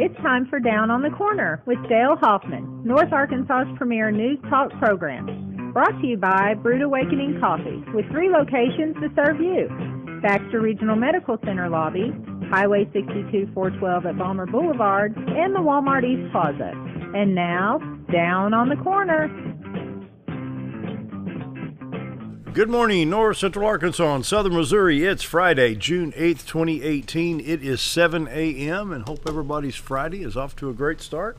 It's time for Down on the Corner with Dale Hoffman, North Arkansas's premier news talk program. Brought to you by Brood Awakening Coffee, with 3 locations to serve you. Baxter Regional Medical Center lobby, Highway 62 412 at Balmer Boulevard, and the Walmart East Plaza. And now, Down on the Corner. Good morning, North Central Arkansas and Southern Missouri. It's Friday, June 8th, 2018. It is 7 a.m. and hope everybody's Friday is off to a great start.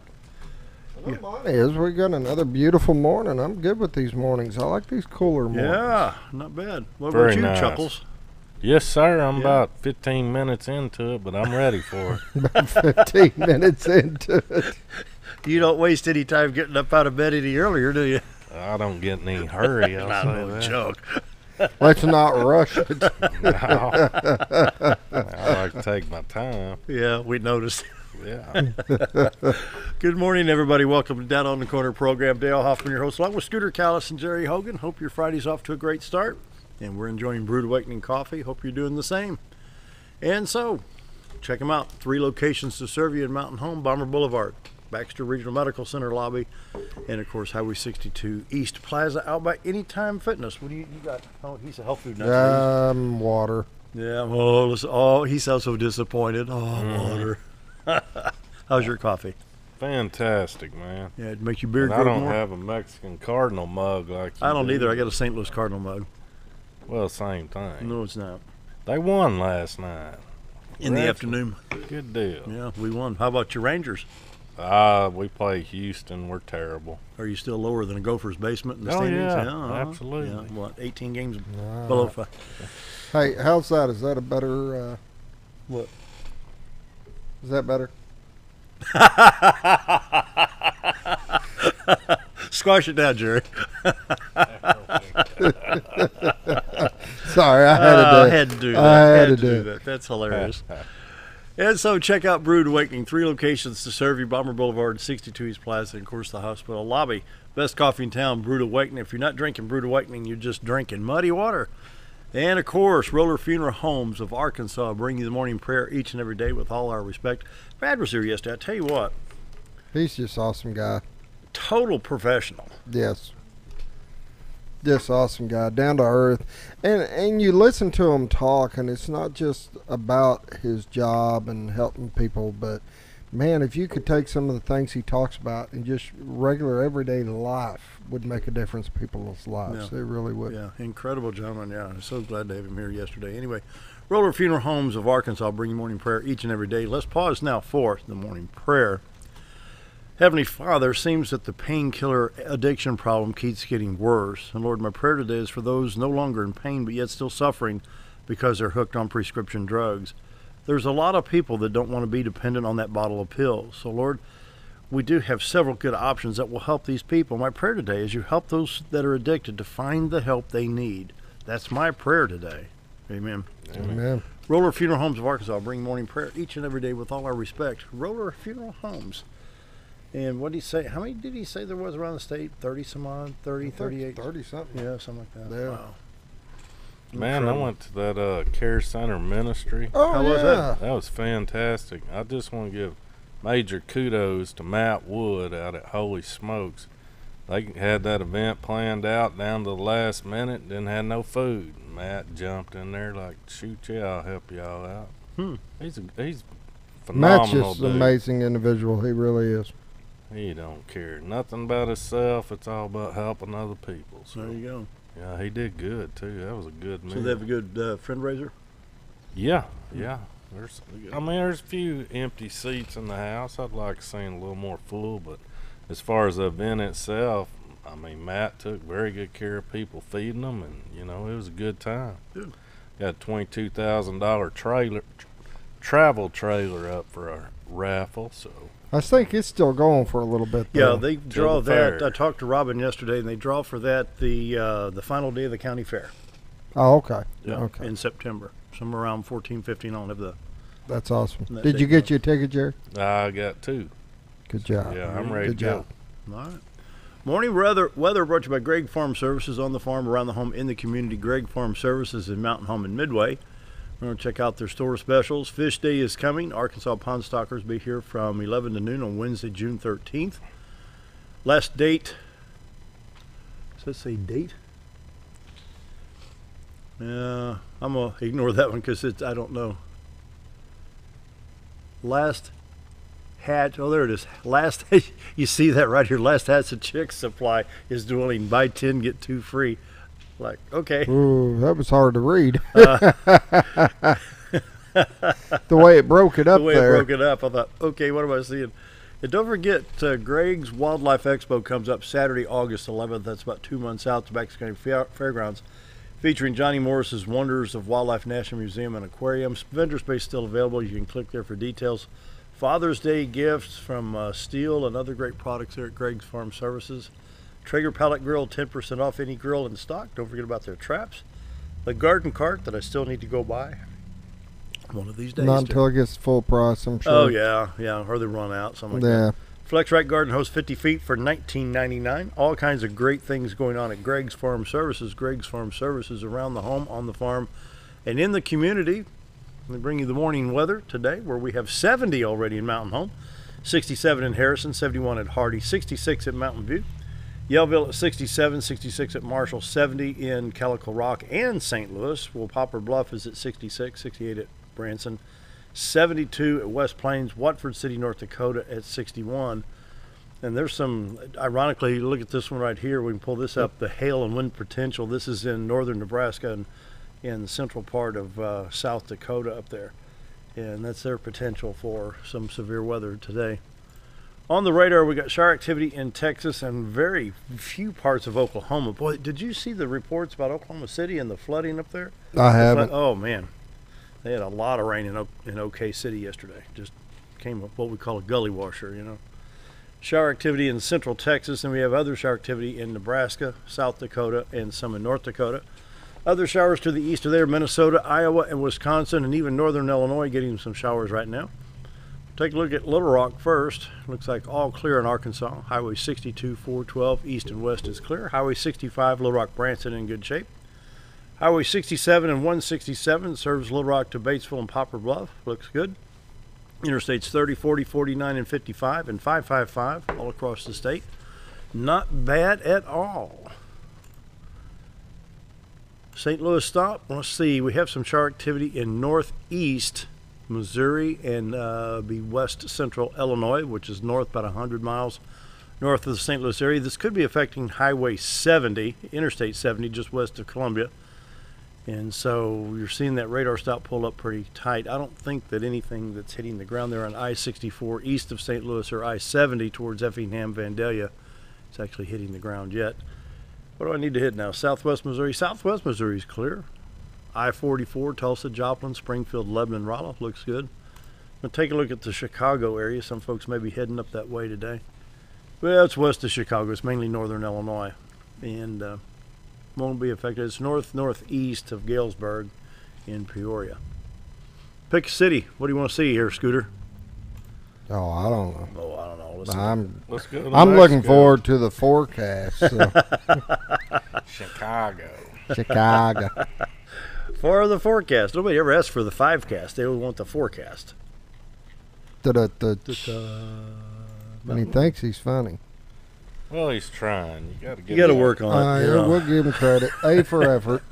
Mine is. We got another beautiful morning. I'm good with these mornings. I like these cooler mornings. Yeah, not bad. What Very about you, nice. Chuckles? Yes, sir. I'm about 15 minutes into it, but I'm ready for it. About 15 minutes into it. You don't waste any time getting up out of bed any earlier, do you? I don't get in any hurry. I'll Not say no that. joke. Let's not rush it. No. I like to take my time. Yeah, we noticed. Yeah. Good morning, everybody. Welcome to Down on the Corner program. Dale Hoffman, your host, along with Scooter Callis and Jerry Hogan. Hope your Friday's off to a great start. And we're enjoying Brood Awakening Coffee. Hope you're doing the same. And so, check them out. 3 locations to serve you in Mountain Home, Balmer Boulevard, Baxter Regional Medical Center lobby, and of course Highway 62 East Plaza out by Anytime Fitness. What do you got? Oh, he's a health food nut. Water. Yeah. Oh, listen, oh, he sounds so disappointed. Oh, water. How's your coffee? Fantastic, man. Yeah, it makes your beard And grow I don't more. have a Mexican Cardinal mug like you I don't do. either. I got a St. Louis Cardinal mug. Well, same thing. No, it's not. They won last night. In the Reds- afternoon. Good deal. Yeah, we won. How about your Rangers? We play Houston. We're terrible. Are you still lower than a Gopher's basement in the Oh, standings? yeah, absolutely. Yeah, what, 18 games below 5? Hey, how's that? Is that a better... What? Is that better? Squash it down, Jerry. Sorry, I had to do it. I had to do that. I had to do it. that. That's hilarious. And so check out Brood Awakening. 3 locations to serve you. Balmer Boulevard, 62 East Plaza, and of course the hospital lobby. Best coffee in town, Brood Awakening. If you're not drinking Brood Awakening, you're just drinking muddy water. And of course, Roller Funeral Homes of Arkansas bring you the morning prayer each and every day with all our respect. Brad was here yesterday. I tell you what, He's just awesome guy. total professional. Yes. Just awesome guy, down to earth. And you listen to him talk, and it's not just about his job and helping people, but, man, if you could take some of the things he talks about and just regular everyday life would make a difference in people's lives. Yeah. It really would. Yeah, incredible gentleman. Yeah, I'm so glad to have him here yesterday. Anyway, Roller Funeral Homes of Arkansas bring you morning prayer each and every day. Let's pause now for the morning prayer. Heavenly Father, seems that the painkiller addiction problem keeps getting worse. And Lord, my prayer today is for those no longer in pain but yet still suffering because they're hooked on prescription drugs. There's a lot of people that don't want to be dependent on that bottle of pills. So Lord, we do have several good options that will help these people. My prayer today is you help those that are addicted to find the help they need. That's my prayer today. Amen. Amen. Roller Funeral Homes of Arkansas bring morning prayer each and every day with all our respect. Roller Funeral Homes. And what did he say? How many did he say there was around the state? 30 some odd? 30, 38? 30 something. Yeah, something like that. Yeah. Wow. Man, I Incredible. went to that Care Center ministry. Oh, How was that? That was fantastic. I just want to give major kudos to Matt Wood out at Holy Smokes. They had that event planned out down to the last minute, didn't have no food. Matt jumped in there like, shoot, yeah, I'll help y'all out. He's Matt's phenomenal just dude. an amazing individual. He really is. He don't care nothing about himself. It's all about helping other people. So, There you go. yeah, he did good, too. That was a good meal. So they have a good friend raiser? Yeah. There's a few empty seats in the house. I'd like to see it a little more full, but as far as the event itself, I mean, Matt took very good care of people, feeding them, and it was a good time. Good. Got a $22,000 travel trailer up for a raffle, so I think it's still going for a little bit, Yeah, though. they draw the that. fair. I talked to Robin yesterday, and they draw for that the final day of the county fair. Oh, okay. Yeah, Okay. in September. Somewhere around 14, 15 on of the. That's awesome. That Did day you get goes. you a ticket, Jerry? I got 2. Good job. Yeah, I'm ready Good to go. job. All right. Morning weather brought to you by Gregg Farm Services, on the farm, around the home, in the community. Gregg Farm Services in Mountain Home and Midway. We're going to check out their store specials. Fish Day is coming. Arkansas Pond Stockers be here from 11 to noon on Wednesday, June 13th. Last date. Does that say date? I'm going to ignore that one because I don't know. Last hatch. Oh, there it is. Last. You see that right here. Last hatch of chick supply is dwindling. Buy 10, get 2 free. Like, okay. Ooh, that was hard to read. The way it broke it up there. The way it broke it up. I thought, okay, what am I seeing? And don't forget, Greg's Wildlife Expo comes up Saturday, August 11th. That's about 2 months out. Tobacco County Fairgrounds, featuring Johnny Morris's Wonders of Wildlife National Museum and Aquarium. Vendor space still available. You can click there for details. Father's Day gifts from Steel and other great products there at Greg's Farm Services. Traeger Pellet Grill, 10% off any grill in stock. Don't forget about their traps. The garden cart that I still need to go buy one of these days. Not until it gets full price, I'm sure. Oh, yeah, or they run out, something like that. Flex Rack Garden Hose 50 feet for $19.99. All kinds of great things going on at Greg's Farm Services. Greg's Farm Services around the home, on the farm, and in the community. Let me bring you the morning weather today, where we have 70 already in Mountain Home, 67 in Harrison, 71 at Hardy, 66 at Mountain View, Yellville at 67, 66 at Marshall, 70 in Calico Rock and St. Louis. Well, Poplar Bluff is at 66, 68 at Branson, 72 at West Plains, Watford City, North Dakota at 61. And there's some, ironically, look at this one right here. We can pull this up, the hail and wind potential. This is in northern Nebraska and in the central part of South Dakota up there. And that's their potential for some severe weather today. On the radar, we got shower activity in Texas and very few parts of Oklahoma. Boy, did you see the reports about Oklahoma City and the flooding up there? I haven't. Oh, man. They had a lot of rain in OK City yesterday. Just came up what we call a gully washer, you know. Shower activity in central Texas, and we have other shower activity in Nebraska, South Dakota, and some in North Dakota. Other showers to the east of there, Minnesota, Iowa, and Wisconsin, and even northern Illinois getting some showers right now. Take a look at Little Rock first. Looks like all clear in Arkansas. Highway 62, 412, east and west is clear. Highway 65, Little Rock, Branson in good shape. Highway 67 and 167 serves Little Rock to Batesville and Poplar Bluff. Looks good. Interstates 30, 40, 49, and 55, and 555 all across the state. Not bad at all. St. Louis stop. Let's see. We have some shower activity in northeast Missouri and be west central Illinois, which is north about 100 miles north of the St. Louis area. This could be affecting Highway 70, Interstate 70, just west of Columbia. And so you're seeing that radar stop pull up pretty tight. I don't think that anything that's hitting the ground there on I-64 east of St. Louis or I-70 towards Effingham, Vandalia is actually hitting the ground yet. What do I need to hit now? Southwest Missouri. Southwest Missouri is clear. I-44, Tulsa, Joplin, Springfield, Lebanon, Rolla. Looks good. Now take a look at the Chicago area. Some folks may be heading up that way today. Well, it's west of Chicago. It's mainly northern Illinois. And won't be affected. It's northeast of Galesburg in Peoria. Pick a city. What do you want to see here, Scooter? Oh, I don't know. Oh, I don't know. Let's go to I'm looking Mexico. forward to the forecast. So. Chicago. For the forecast. Nobody ever asked for the 5-cast. They always want the forecast. And he thinks he's funny. Well, he's trying. You got to work on it. You know. We'll give him credit. A for effort.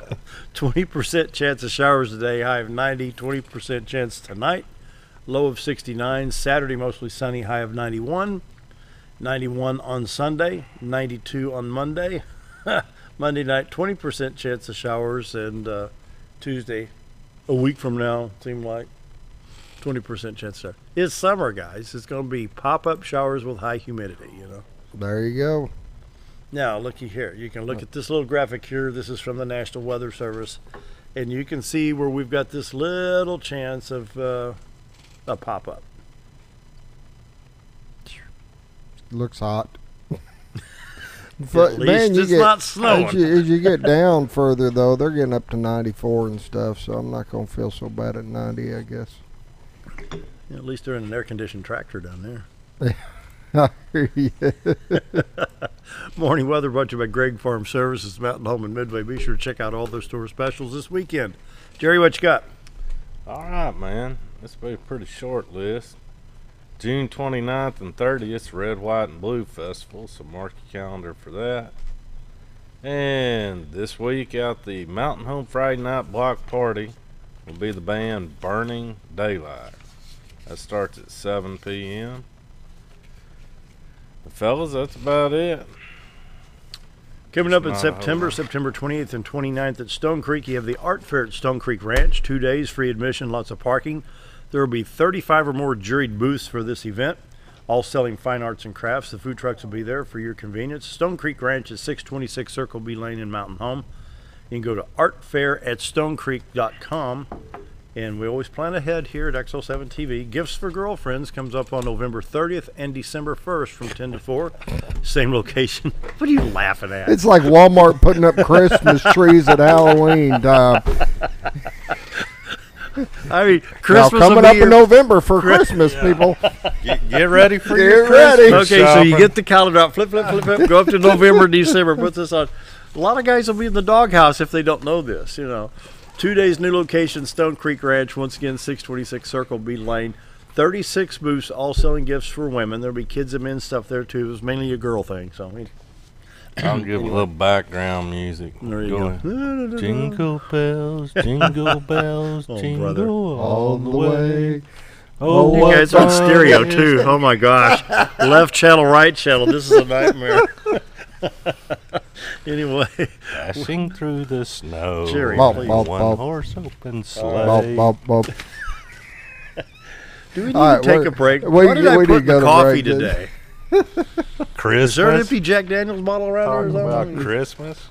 20% chance of showers today, high of 90. 20% chance tonight, low of 69. Saturday, mostly sunny, high of 91. 91 on Sunday, 92 on Monday. Monday night, 20% chance of showers, and Tuesday, a week from now, seemed like 20% chance of showers. It's summer, guys. It's going to be pop-up showers with high humidity, you know. There you go. Now, looky here. You can look at this little graphic here. This is from the National Weather Service. And you can see where we've got this little chance of a pop-up. Looks hot. At least it's not snowing. As you get down further, though, they're getting up to 94 and stuff, so I'm not going to feel so bad at 90, I guess. Yeah, at least they're in an air-conditioned tractor down there. Morning weather brought to you by Greg Farm Services, Mountain Home and Midway. Be sure to check out all their store specials this weekend. Jerry, what you got? All right, man. This will be a pretty short list. June 29th and 30th, Red, White, and Blue Festival, so mark your calendar for that. And this week out the Mountain Home Friday Night Block Party will be the band Burning Daylight. That starts at 7 p.m. Fellas, that's about it. Coming up in September 28th and 29th at Stone Creek, you have the Art Fair at Stone Creek Ranch. 2 days, free admission, lots of parking. There will be 35 or more juried booths for this event, all selling fine arts and crafts. The food trucks will be there for your convenience. Stone Creek Ranch is 626 Circle B Lane in Mountain Home. You can go to artfairatStonecreek.com. And we always plan ahead here at XL7 TV. Gifts for Girlfriends comes up on November 30th and December 1st from 10 to 4. Same location. What are you laughing at? It's like Walmart putting up Christmas trees at Halloween time. I mean, Christmas now coming up in November for Christmas, people. Get ready for your Christmas Okay, shopping. so you get the calendar out, flip, go up to November, December, put this on. A lot of guys will be in the doghouse if they don't know this, you know. 2 days, new location, Stone Creek Ranch, once again, 626 Circle B Lane. 36 booths, all selling gifts for women. There'll be kids and men's stuff there, too. It was mainly a girl thing, so. I'll give a little background music. There you go. Jingle bells, jingle bells, jingle brother. all the way. Oh, you guys on stereo, too. Oh, my gosh. Left channel, right channel. This is a nightmare. Anyway, dashing through the snow, Jerry, one horse open sleigh. Do we need to take a break? What did I put in the coffee today? Christmas. Is there an empty Jack Daniels bottle around there? About Christmas.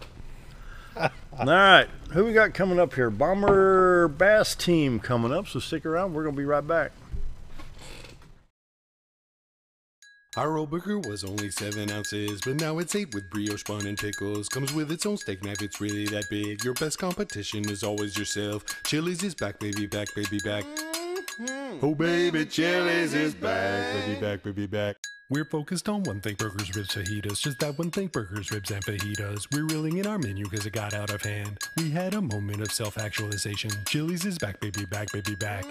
All right, who we got coming up here? Bomber Bass Team coming up, so stick around. We're gonna be right back. Our old burger was only 7 ounces, but now it's 8 with brioche bun and pickles. Comes with its own steak knife, it's really that big. Your best competition is always yourself. Chili's is back, baby, back, baby, back. Oh, baby, Chili's is back, baby, back, baby, back. We're focused on one thing, burgers, ribs, fajitas. Just that one thing, burgers, ribs, and fajitas. We're reeling in our menu because it got out of hand. We had a moment of self-actualization. Chili's is back, baby, back, baby, back.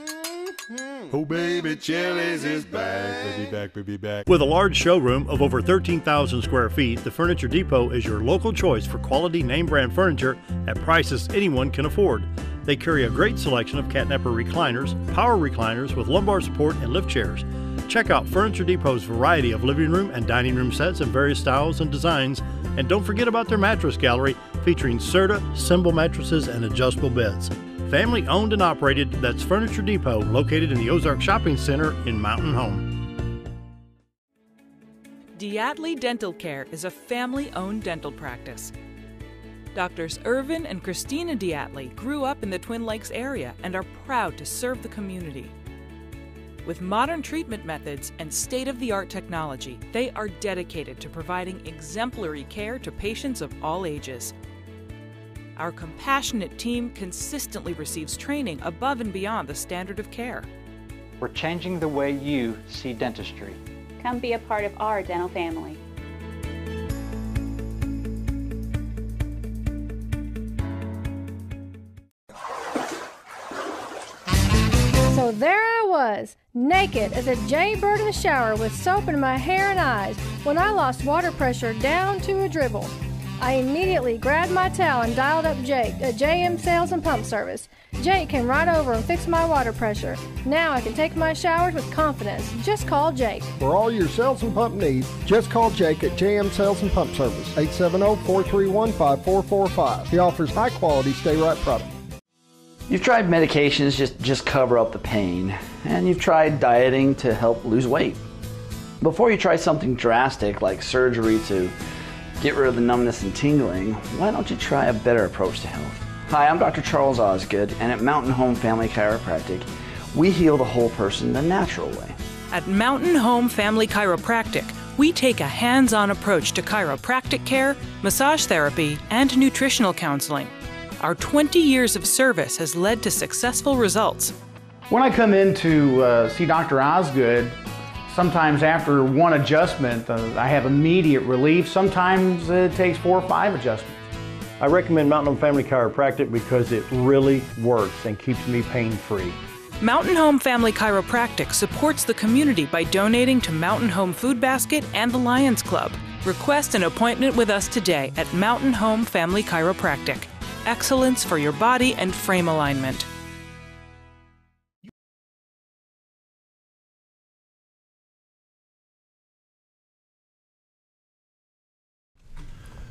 Oh, baby, Chili's is back, baby, back, baby, back. With a large showroom of over 13,000 square feet, the Furniture Depot is your local choice for quality name brand furniture at prices anyone can afford. They carry a great selection of catnapper recliners, power recliners with lumbar support, and lift chairs. Check out Furniture Depot's variety of living room and dining room sets in various styles and designs. And don't forget about their mattress gallery featuring Serta, Symbol mattresses, and adjustable beds. Family owned and operated, that's Furniture Depot, located in the Ozark Shopping Center in Mountain Home. Diatley Dental Care is a family-owned dental practice. Doctors Irvin and Christina Diatley grew up in the Twin Lakes area and are proud to serve the community. With modern treatment methods and state-of-the-art technology, they are dedicated to providing exemplary care to patients of all ages. Our compassionate team consistently receives training above and beyond the standard of care. We're changing the way you see dentistry. Come be a part of our dental family. So there I was, naked as a jaybird in the shower with soap in my hair and eyes when I lost water pressure down to a dribble. I immediately grabbed my towel and dialed up Jake at JM Sales and Pump Service. Jake came right over and fixed my water pressure. Now I can take my showers with confidence. Just call Jake. For all your sales and pump needs, just call Jake at JM Sales and Pump Service, 870-431-5445. He offers high-quality stay-right products. You've tried medications just cover up the pain, and you've tried dieting to help lose weight. Before you try something drastic like surgery to get rid of the numbness and tingling, why don't you try a better approach to health? Hi, I'm Dr. Charles Osgood, and at Mountain Home Family Chiropractic, we heal the whole person the natural way. At Mountain Home Family Chiropractic, we take a hands-on approach to chiropractic care, massage therapy, and nutritional counseling. Our 20 years of service has led to successful results. When I come in to see Dr. Osgood, sometimes after one adjustment, I have immediate relief. Sometimes it takes 4 or 5 adjustments. I recommend Mountain Home Family Chiropractic because it really works and keeps me pain-free. Mountain Home Family Chiropractic supports the community by donating to Mountain Home Food Basket and the Lions Club. Request an appointment with us today at Mountain Home Family Chiropractic. Excellence for your body and frame alignment.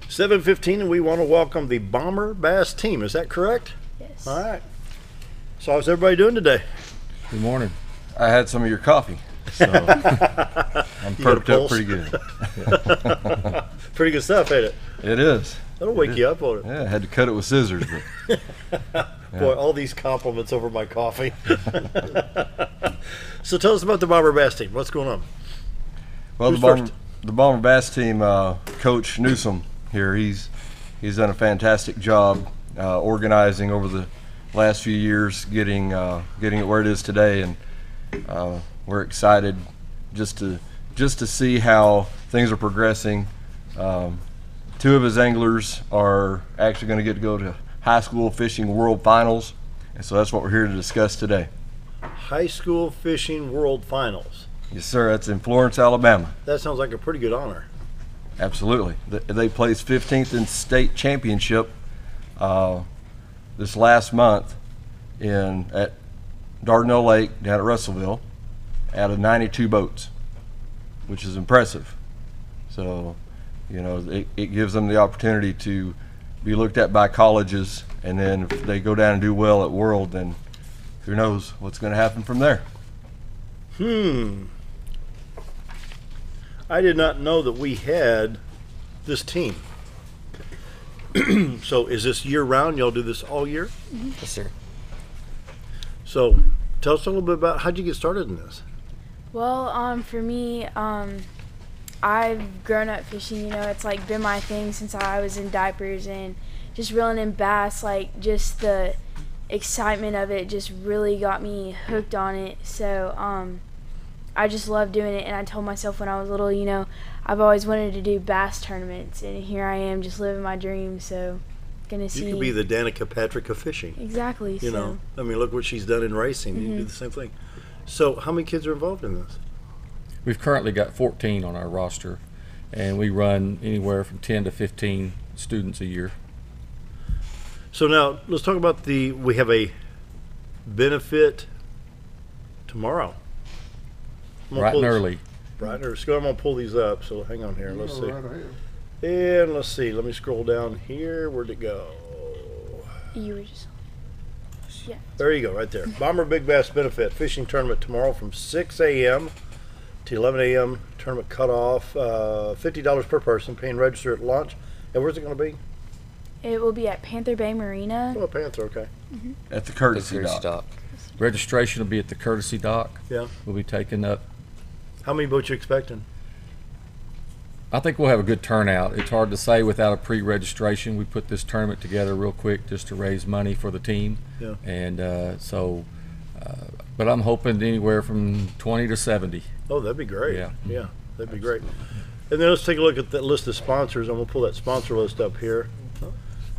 $7:15, and we want to welcome the Bomber Bass team. Is that correct? Yes. All right. So how's everybody doing today? Good morning. I had some of your coffee, so I'm perked up pretty good. Pretty good stuff, ain't it? It is. That'll wake you up, won't it? Yeah, I had to cut it with scissors. But Boy, all these compliments over my coffee. So tell us about the Bomber Bass team. What's going on? Well, Who's the Bomber Bass team, Coach Newsom here, he's done a fantastic job organizing over the last few years, getting it where it is today, and we're excited just to see how things are progressing. Two of his anglers are actually going to get to go to high school fishing world finals, and so that's what we're here to discuss today. High school fishing world finals. Yes, sir. That's in Florence, Alabama. That sounds like a pretty good honor. Absolutely. They placed 15th in state championship this last month at Dardanelle Lake down at Russellville out of 92 boats, which is impressive. So, you know, it gives them the opportunity to be looked at by colleges, and then if they go down and do well at World, then who knows what's going to happen from there. I did not know that we had this team. So is this year round? Y'all do this all year? Yes, sir. So tell us a little bit about how'd you get started in this? Well, for me, I've grown up fishing, you know, it's like been my thing since I was in diapers, and just reeling in bass, like just the excitement of it just really got me hooked on it. So I just love doing it, and I told myself when I was little, you know, I've always wanted to do bass tournaments, and here I am just living my dream. So gonna see. You could be the Danica Patrick of fishing. Exactly. You know, I mean, look what she's done in racing. You can do the same thing. So how many kids are involved in this? We've currently got 14 on our roster, and we run anywhere from 10 to 15 students a year. So now let's talk about we have a benefit tomorrow. Bright and early. Bright and early. So I'm going to pull these up, so hang on here. Let's see. Right ahead. And let's see. Let me scroll down here. Where'd it go? You were just... Yeah. There you go, right there. Bomber Big Bass Benefit Fishing Tournament tomorrow from 6 a.m. to 11 a.m. Tournament cutoff. $50 per person. Paying register at lunch. And where's it going to be? It will be at Panther Bay Marina. Oh, Panther, okay. At the Courtesy Dock. Registration will be at the Courtesy Dock. Yeah. We'll be taking up. How many boats you expecting? I think we'll have a good turnout. It's hard to say without a pre-registration. We put this tournament together real quick just to raise money for the team. Yeah. And but I'm hoping anywhere from 20 to 70. Oh, that'd be great. Yeah. Yeah, that'd be great. And then let's take a look at that list of sponsors. I'm going to pull that sponsor list up here.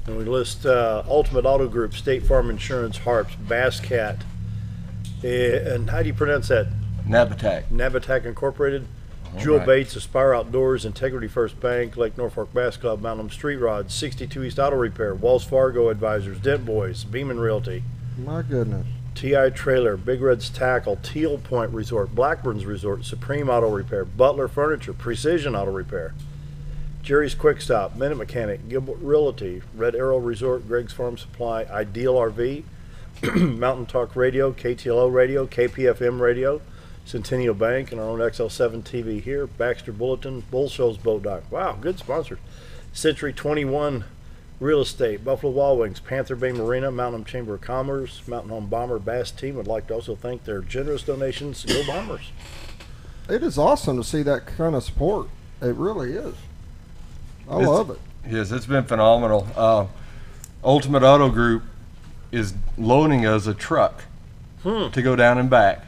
And we list Ultimate Auto Group, State Farm Insurance, Harps, Bass Cat, and how do you pronounce that? Navitac. Navitac Incorporated. All Jewel right. Baits, Aspire Outdoors, Integrity First Bank, Lake Norfolk Bass Club, Mountain Street Rods, 62 East Auto Repair, Wells Fargo Advisors, Dent Boys, Beeman Realty, My goodness. TI Trailer, Big Red's Tackle, Teal Point Resort, Blackburn's Resort, Supreme Auto Repair, Butler Furniture, Precision Auto Repair, Jerry's Quick Stop, Minute Mechanic, Gilbert Realty, Red Arrow Resort, Greg's Farm Supply, Ideal RV, Mountain Talk Radio, KTLO Radio, KPFM Radio, Centennial Bank, and our own XL7 TV here, Baxter Bulletin, Bull Shoals Boat Dock. Wow, good sponsors. Century 21 Real Estate, Buffalo Wild Wings, Panther Bay Marina, Mountain Home Chamber of Commerce, Mountain Home Bomber Bass Team would like to also thank their generous donations. Go Bombers. It is awesome to see that kind of support. It really is. I love it. Yes, it's been phenomenal. Ultimate Auto Group is loaning us a truck to go down and back.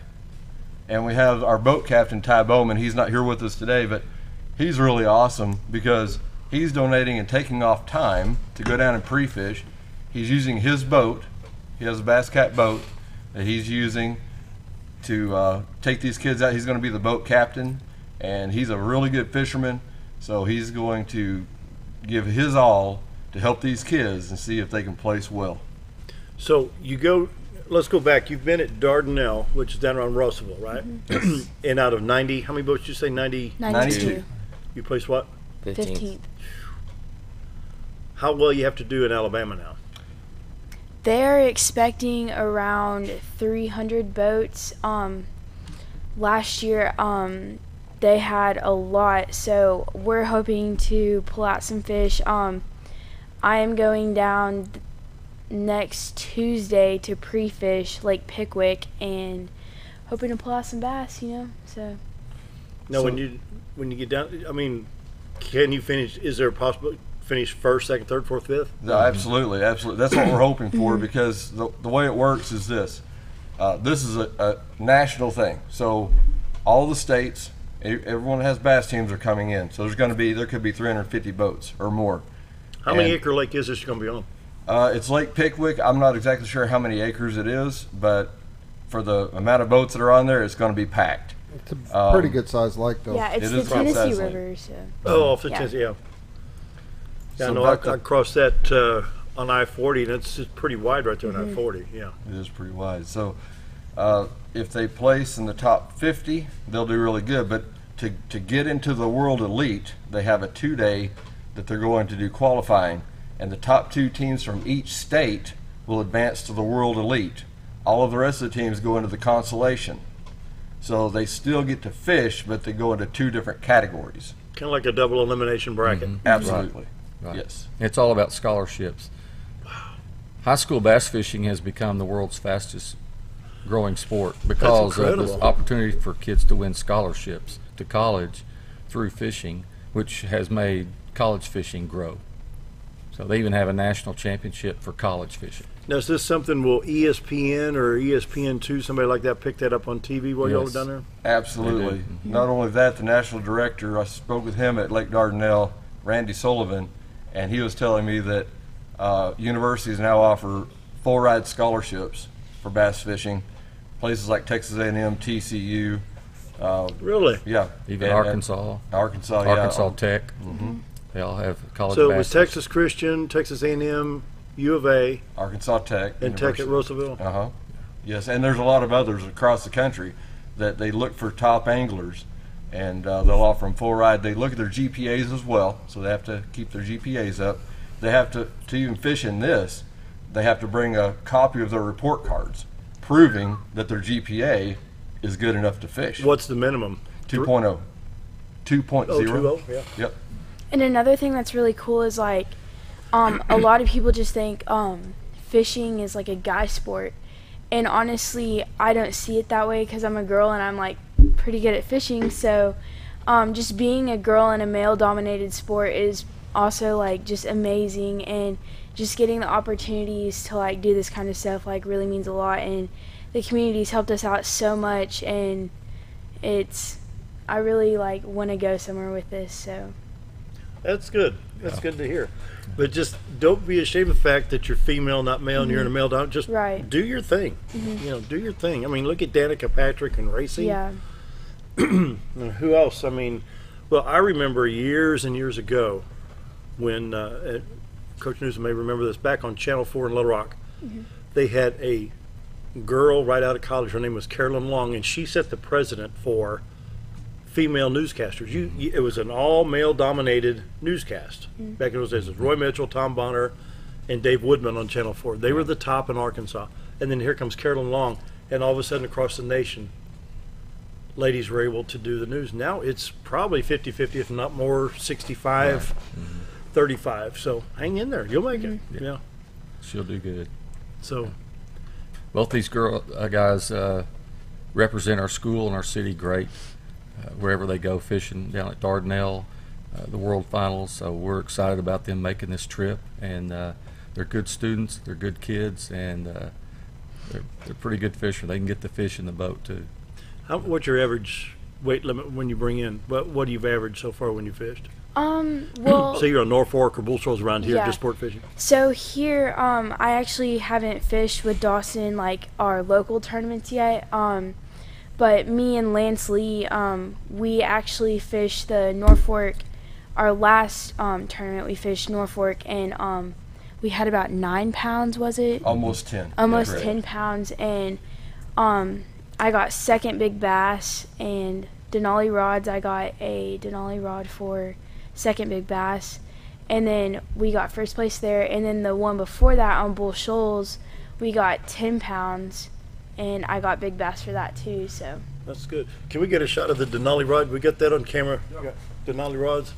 And we have our boat captain, Ty Bowman. He's not here with us today, but he's really awesome because he's donating and taking off time to go down and pre-fish. He's using his boat. He has a Bass Cat boat that he's using to take these kids out. He's going to be the boat captain, and he's a really good fisherman, so he's going to give his all to help these kids and see if they can place well. So let's go back. You've been at Dardanelle, which is down around Russellville, right? Mm-hmm. And out of 90, how many boats did you say? 92. You placed what? 15th. How well you have to do in Alabama now? They're expecting around 300 boats. Last year, they had a lot, so we're hoping to pull out some fish. I am going down next Tuesday to pre-fish Lake Pickwick and hoping to pull out some bass, so. Now, when you get down, I mean, can you finish, is there a possibility finish first, second, third, fourth, fifth? No, absolutely. That's what we're hoping for, because the way it works is this. This is a national thing. So all the states, everyone that has bass teams are coming in. So there could be 350 boats or more. How many acre lake is this going to be on? It's Lake Pickwick. I'm not exactly sure how many acres it is, but for the amount of boats that are on there, it's going to be packed. It's a pretty good sized lake, though. Yeah, it's the Tennessee River. So. Oh, off the Tennessee, yeah. Yeah, no, I crossed that on I-40, and it's pretty wide right there on I-40, yeah. It is pretty wide. So if they place in the top 50, they'll do really good. But to get into the World Elite, they have a 2-day that they're going to do qualifying, and the top 2 teams from each state will advance to the World Elite. All of the rest of the teams go into the Consolation. So they still get to fish, but they go into 2 different categories. Kind of like a double elimination bracket. Absolutely. Right. Yes. It's all about scholarships. Wow. High school bass fishing has become the world's fastest growing sport because of the opportunity for kids to win scholarships to college through fishing, which has made college fishing grow. So they even have a national championship for college fishing. Now, is this something, will ESPN or ESPN2, somebody like that, pick that up on TV while y'all are down there? Absolutely. Not only that, the national director, I spoke with him at Lake Dardanelle, Randy Sullivan, and he was telling me that universities now offer full ride scholarships for bass fishing. Places like Texas A&M, TCU. Really? Yeah. Even Arkansas. Arkansas Tech. They all have college so bass. So it was Texas Christian, Texas A&M, U of A, Arkansas Tech, and Tech at Russellville. Yes, and there's a lot of others across the country that they look for top anglers, and they'll offer them full ride. They look at their GPAs as well, so they have to keep their GPAs up. They have to even fish in this, they have to bring a copy of their report cards proving that their GPA is good enough to fish. What's the minimum? 2.0. 2.0. Oh, 2.0, yeah. Yep. And another thing that's really cool is like a lot of people just think fishing is like a guy sport, and honestly I don't see it that way because I'm a girl and I'm like pretty good at fishing. So just being a girl in a male dominated sport is also like just amazing, and just getting the opportunities to like do this kind of stuff like really means a lot, and the community's helped us out so much, and I really like want to go somewhere with this. So that's good. That's good to hear. But just don't be ashamed of the fact that you're female, not male, and you're in a male down. Just do your thing. Do your thing. I mean, look at Danica Patrick and racing. Yeah. Who else? I mean, well, I remember years and years ago when Coach Newsom may remember this, back on Channel 4 in Little Rock, they had a girl right out of college. Her name was Carolyn Long, and she set the precedent for female newscasters. It was an all-male dominated newscast. Back in those days, it was Roy Mitchell, Tom Bonner, and Dave Woodman on Channel 4. They were the top in Arkansas. And then here comes Carolyn Long, and all of a sudden across the nation, ladies were able to do the news. Now it's probably 50-50, if not more, 65, 35. So hang in there. You'll make it. Yeah. She'll do good. So both these guys represent our school and our city great. Wherever they go fishing down at Dardanelle, the World Finals. So we're excited about them making this trip, and they're good students, they're good kids, and they're pretty good fishermen. They can get the fish in the boat too. What's your average weight limit when you bring in? What do you've averaged so far when you fished? Well, so you're on Norfolk or Bull Shoals around here, just sport fishing? So here, I actually haven't fished with Dawson like our local tournaments yet. But me and Lance Lee, we actually fished the Norfolk. Our last tournament, we fished Norfolk, and we had about 9 pounds, was it? Almost 10. Almost Yeah, 10 pounds, and I got second big bass, and Denali rods, I got a Denali rod for second big bass, and then we got first place there, and then the one before that on Bull Shoals, we got 10 pounds, and I got big bass for that too, so. That's good. Can we get a shot of the Denali rod? We got that on camera. Denali rods.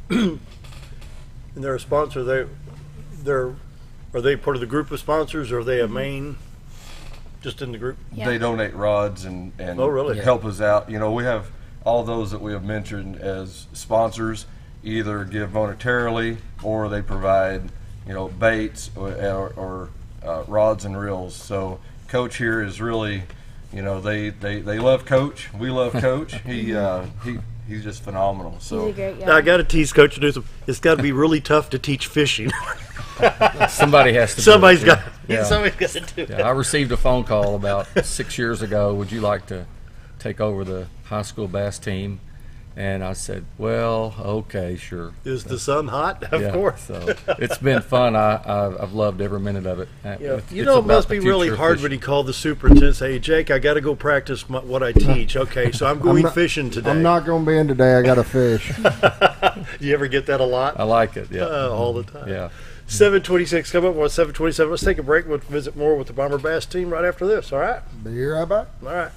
And they're a sponsor. Are they part of the group of sponsors, or are they a main, just in the group? Yeah. They donate rods and Oh, really? help us out. You know, we have all those that we have mentioned as sponsors either give monetarily, or they provide, you know, baits or rods and reels. So Coach here is really, you know, they love Coach. We love Coach. He's just phenomenal. So He's a great guy. Now, I got to tease Coach Newsom. It's got to be really tough to teach fishing. Somebody has to. Somebody's do it. got. Somebody's got to do it. Yeah, I received a phone call about 6 years ago. Would you like to take over the high school bass team? And I said, well, okay, sure. Is the sun hot? Of course. So it's been fun. I've loved every minute of it. Yeah, you know, it must be really hard when he called the superintendent and say, hey, Jake, I got to go practice what I teach. Okay, so I'm going fishing today. I'm not going to be in today. I got to fish. You ever get that a lot? I like it, yeah. All the time. Yeah. 7:26, come up on 7:27. Let's take a break. We'll visit more with the Bomber Bass team right after this, all right? Be right back. All right.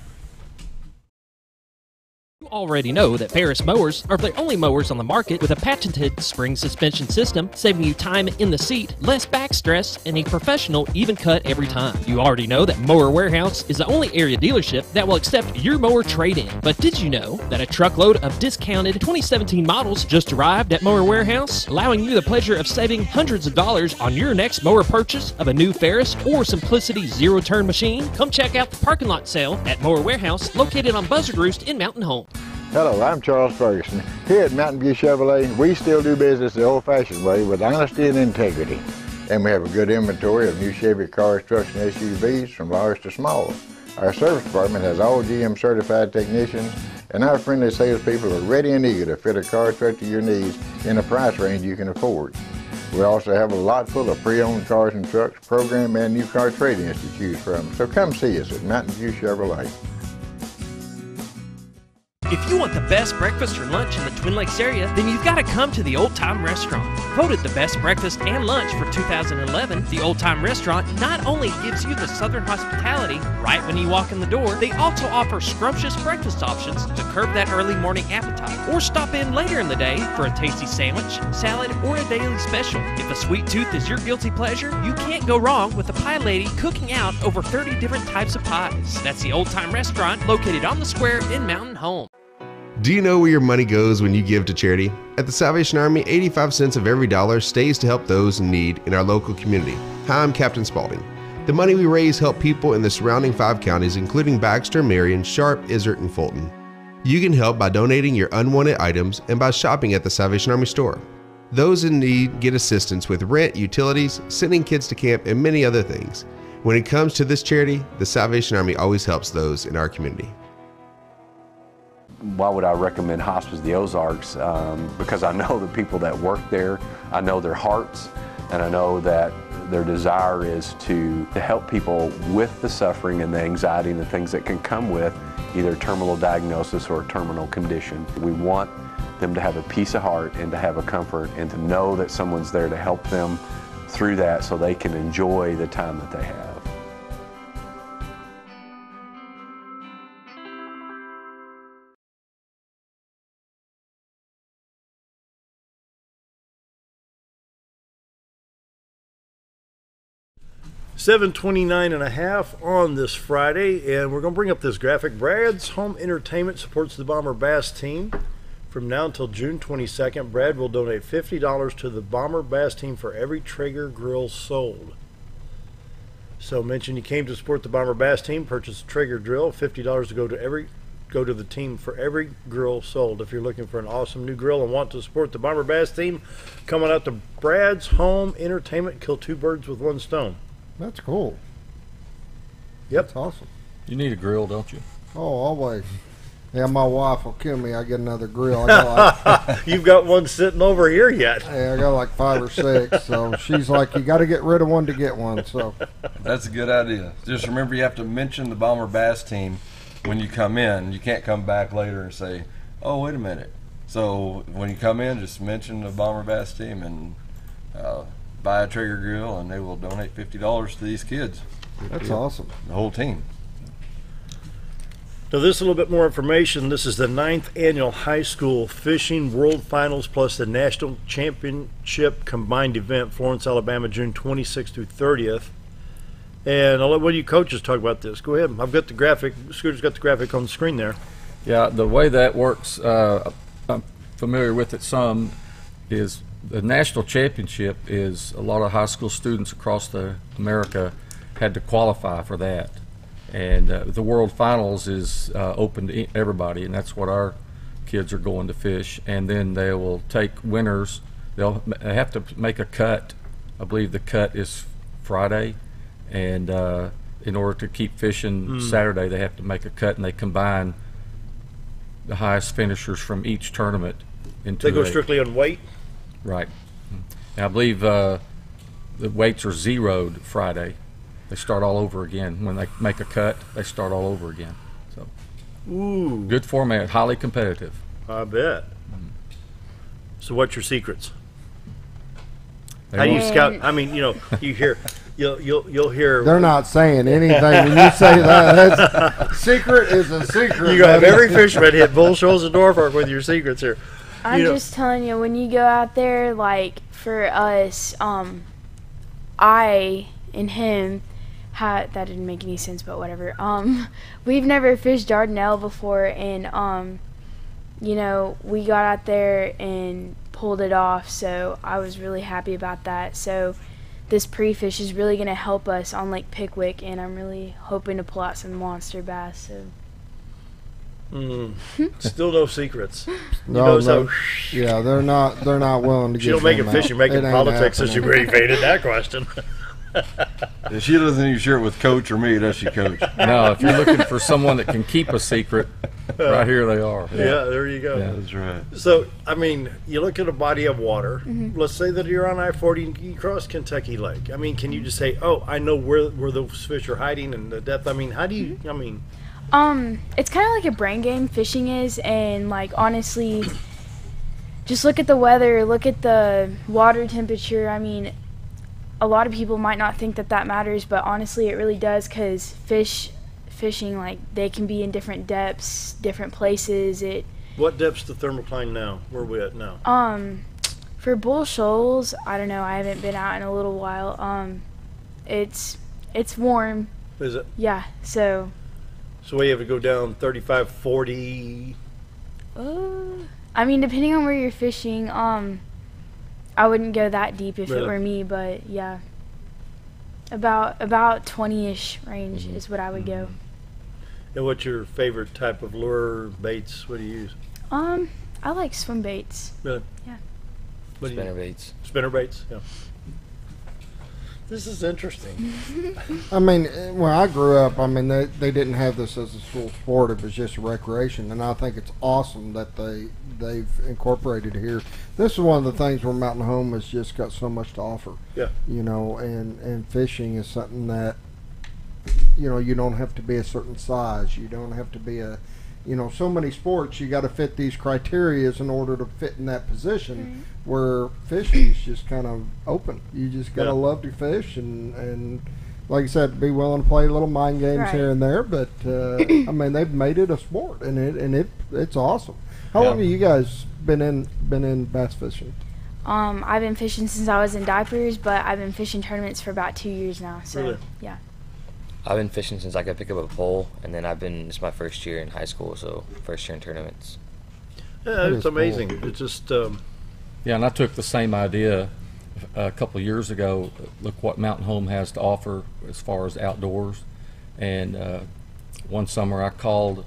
You already know that Ferris mowers are the only mowers on the market with a patented spring suspension system, saving you time in the seat, less back stress, and a professional even cut every time. You already know that Mower Warehouse is the only area dealership that will accept your mower trade-in. But did you know that a truckload of discounted 2017 models just arrived at Mower Warehouse, allowing you the pleasure of saving hundreds of dollars on your next mower purchase of a new Ferris or Simplicity zero-turn machine? Come check out the parking lot sale at Mower Warehouse, located on Buzzard Roost in Mountain Home. Hello, I'm Charles Ferguson. Here at Mountain View Chevrolet, we still do business the old-fashioned way with honesty and integrity. And we have a good inventory of new Chevy cars, trucks, and SUVs from large to small. Our service department has all GM certified technicians, and our friendly salespeople are ready and eager to fit a car truck to your needs in a price range you can afford. We also have a lot full of pre-owned cars and trucks, program and new car trade-ins to choose from. So come see us at Mountain View Chevrolet. If you want the best breakfast or lunch in the Twin Lakes area, then you've got to come to the Old Time Restaurant. Voted the best breakfast and lunch for 2011, the Old Time Restaurant not only gives you the Southern hospitality right when you walk in the door, they also offer scrumptious breakfast options to curb that early morning appetite. Or stop in later in the day for a tasty sandwich, salad, or a daily special. If a sweet tooth is your guilty pleasure, you can't go wrong with the pie lady cooking out over 30 different types of pies. That's the Old Time Restaurant, located on the square in Mountain Home. Do you know where your money goes when you give to charity? At the Salvation Army, 85 cents of every dollar stays to help those in need in our local community. Hi, I'm Captain Spaulding. The money we raise help people in the surrounding 5 counties, including Baxter, Marion, Sharp, Izzard, and Fulton. You can help by donating your unwanted items and by shopping at the Salvation Army store. Those in need get assistance with rent, utilities, sending kids to camp, and many other things. When it comes to this charity, the Salvation Army always helps those in our community. Why would I recommend Hospice of the Ozarks? Because I know the people that work there, I know their hearts, and I know that their desire is to help people with the suffering and the anxiety and the things that can come with either terminal diagnosis or a terminal condition. We want them to have a peace of heart and to have a comfort and to know that someone's there to help them through that so they can enjoy the time that they have. $729.50 on this Friday, and we're going to bring up this graphic. Brad's Home Entertainment supports the Bomber Bass team. From now until June 22nd, Brad will donate $50 to the Bomber Bass team for every Traeger grill sold. So mention you came to support the Bomber Bass team, purchase a Traeger drill, $50 to go to the team for every grill sold. If you're looking for an awesome new grill and want to support the Bomber Bass team, coming out to Brad's Home Entertainment, kill 2 birds with 1 stone. That's cool. Yep. That's awesome. You need a grill, don't you? Oh, always. Yeah, my wife will kill me. I get another grill. I got like, You've got one sitting over here yet. yeah, I got like 5 or 6. So she's like, you got to get rid of one to get one. So That's a good idea. Just remember, you have to mention the Bomber Bass team when you come in. You can't come back later and say, oh, wait a minute. So when you come in, just mention the Bomber Bass team and buy a Traeger grill, and they will donate $50 to these kids. that's awesome. The whole team. So this is a little bit more information. This is the 9th annual high school fishing world finals plus the national championship combined event, Florence, Alabama, June 26th through 30th. And I'll let one of you coaches talk about this. Go ahead. I've got the graphic. Scooter's got the graphic on the screen there. Yeah, the way that works, I'm familiar with it some, is the national championship is a lot of high school students across America had to qualify for that. And the World Finals is open to everybody, and that's what our kids are going to fish. And then they will take winners. They have to make a cut. I believe the cut is Friday, and in order to keep fishing Saturday, they have to make a cut, and they combine the highest finishers from each tournament into. They go strictly on weight? Right. And I believe the weights are zeroed Friday. They start all over again. When they make a cut, they start all over again. So, ooh, good format, highly competitive. I bet. So, what's your secrets? They How do you won't- scout? I mean, you know, you hear, you'll hear. They're not saying anything when you say that. Secret is a secret. You have every fisherman hit Bull Shoals and Norfolk with your secrets here. I'm You know- just telling you, when you go out there, like for us, I and him, that didn't make any sense, but whatever. We've never fished Dardanelle before, and you know, we got out there and pulled it off. So I was really happy about that. So this pre-fish is really gonna help us on Lake Pickwick, and I'm really hoping to pull out some monster bass. So. Still no secrets. No, yeah, they're not willing to. She don't make it fishing, make it politics. So she really evaded that question. If she doesn't even share it with Coach or me, does she, Coach? No, if you're looking for someone that can keep a secret, right here they are. Yeah, there you go. Yeah. That's right. So, I mean, you look at a body of water. Let's say that you're on I-40 and you cross Kentucky Lake. I mean, can you just say, "Oh, I know where those fish are hiding and the depth"? I mean, how do you? I mean, it's kind of like a brain game, fishing is, and like honestly, just look at the weather, look at the water temperature. I mean, a lot of people might not think that matters, but honestly, it really does, because fishing, like, they can be in different depths, different places. what depth's the thermocline now? Where are we at now? For Bull Shoals, I don't know. I haven't been out in a little while. It's warm. Is it? Yeah. So we have to go down 35, 40. I mean, depending on where you're fishing, I wouldn't go that deep if Really? it were me, but yeah, about 20-ish range is what I would go. And what's your favorite type of lure, baits? What do you use? I like swim baits. Really? Yeah. What do you- Spinner baits. Spinner baits. Yeah. This is interesting. I mean, when I grew up, I mean, they didn't have this as a school sport. It was just a recreation, and I think it's awesome that they've incorporated it here. This is one of the things where Mountain Home has just got so much to offer. Yeah. You know, and fishing is something that, you know, you don't have to be a certain size. You don't have to be so many sports, you got to fit these criterias in order to fit in that position, where fishing is just kind of open. You just got to love to fish and like I said, be willing to play little mind games here and there, but I mean, they've made it a sport, and it's awesome. How long have you guys been in bass fishing? I've been fishing since I was in diapers, but I've been fishing tournaments for about 2 years now. So Really? yeah. I've been fishing since I could pick up a pole, and then it's my first year in high school, so first year in tournaments. Yeah, it's amazing. It's just. Yeah, and I took the same idea a couple of years ago. Look what Mountain Home has to offer as far as outdoors. And one summer I called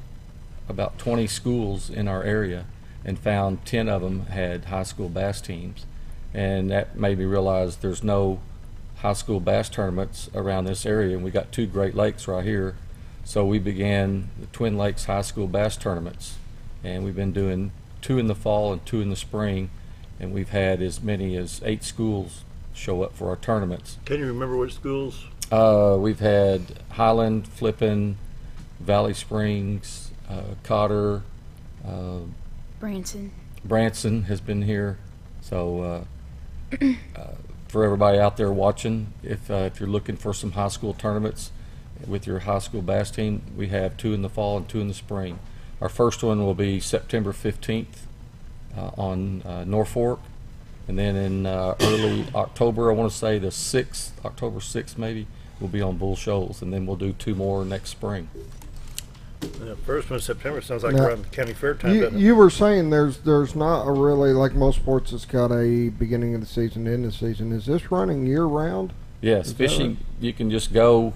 about 20 schools in our area and found 10 of them had high school bass teams. And that made me realize there's no high school bass tournaments around this area, and we got 2 Great Lakes right here. So we began the Twin Lakes High School bass tournaments, and we've been doing 2 in the fall and 2 in the spring, and we've had as many as 8 schools show up for our tournaments. Can you remember which schools? We've had Highland, Flippin, Valley Springs, Cotter, Branson has been here. So for everybody out there watching, if you're looking for some high school tournaments with your high school bass team, we have 2 in the fall and 2 in the spring. Our first one will be September 15th on Norfolk, and then in early October, I want to say the 6th, October 6th maybe, we'll be on Bull Shoals, and then we'll do 2 more next spring. The first one in September sounds like Now, around county fair time, doesn't it? You were saying there's not a really, like most sports, it's got a beginning of the season, end of the season. Is this running year round? Yes, Is that fishing, right? you can just go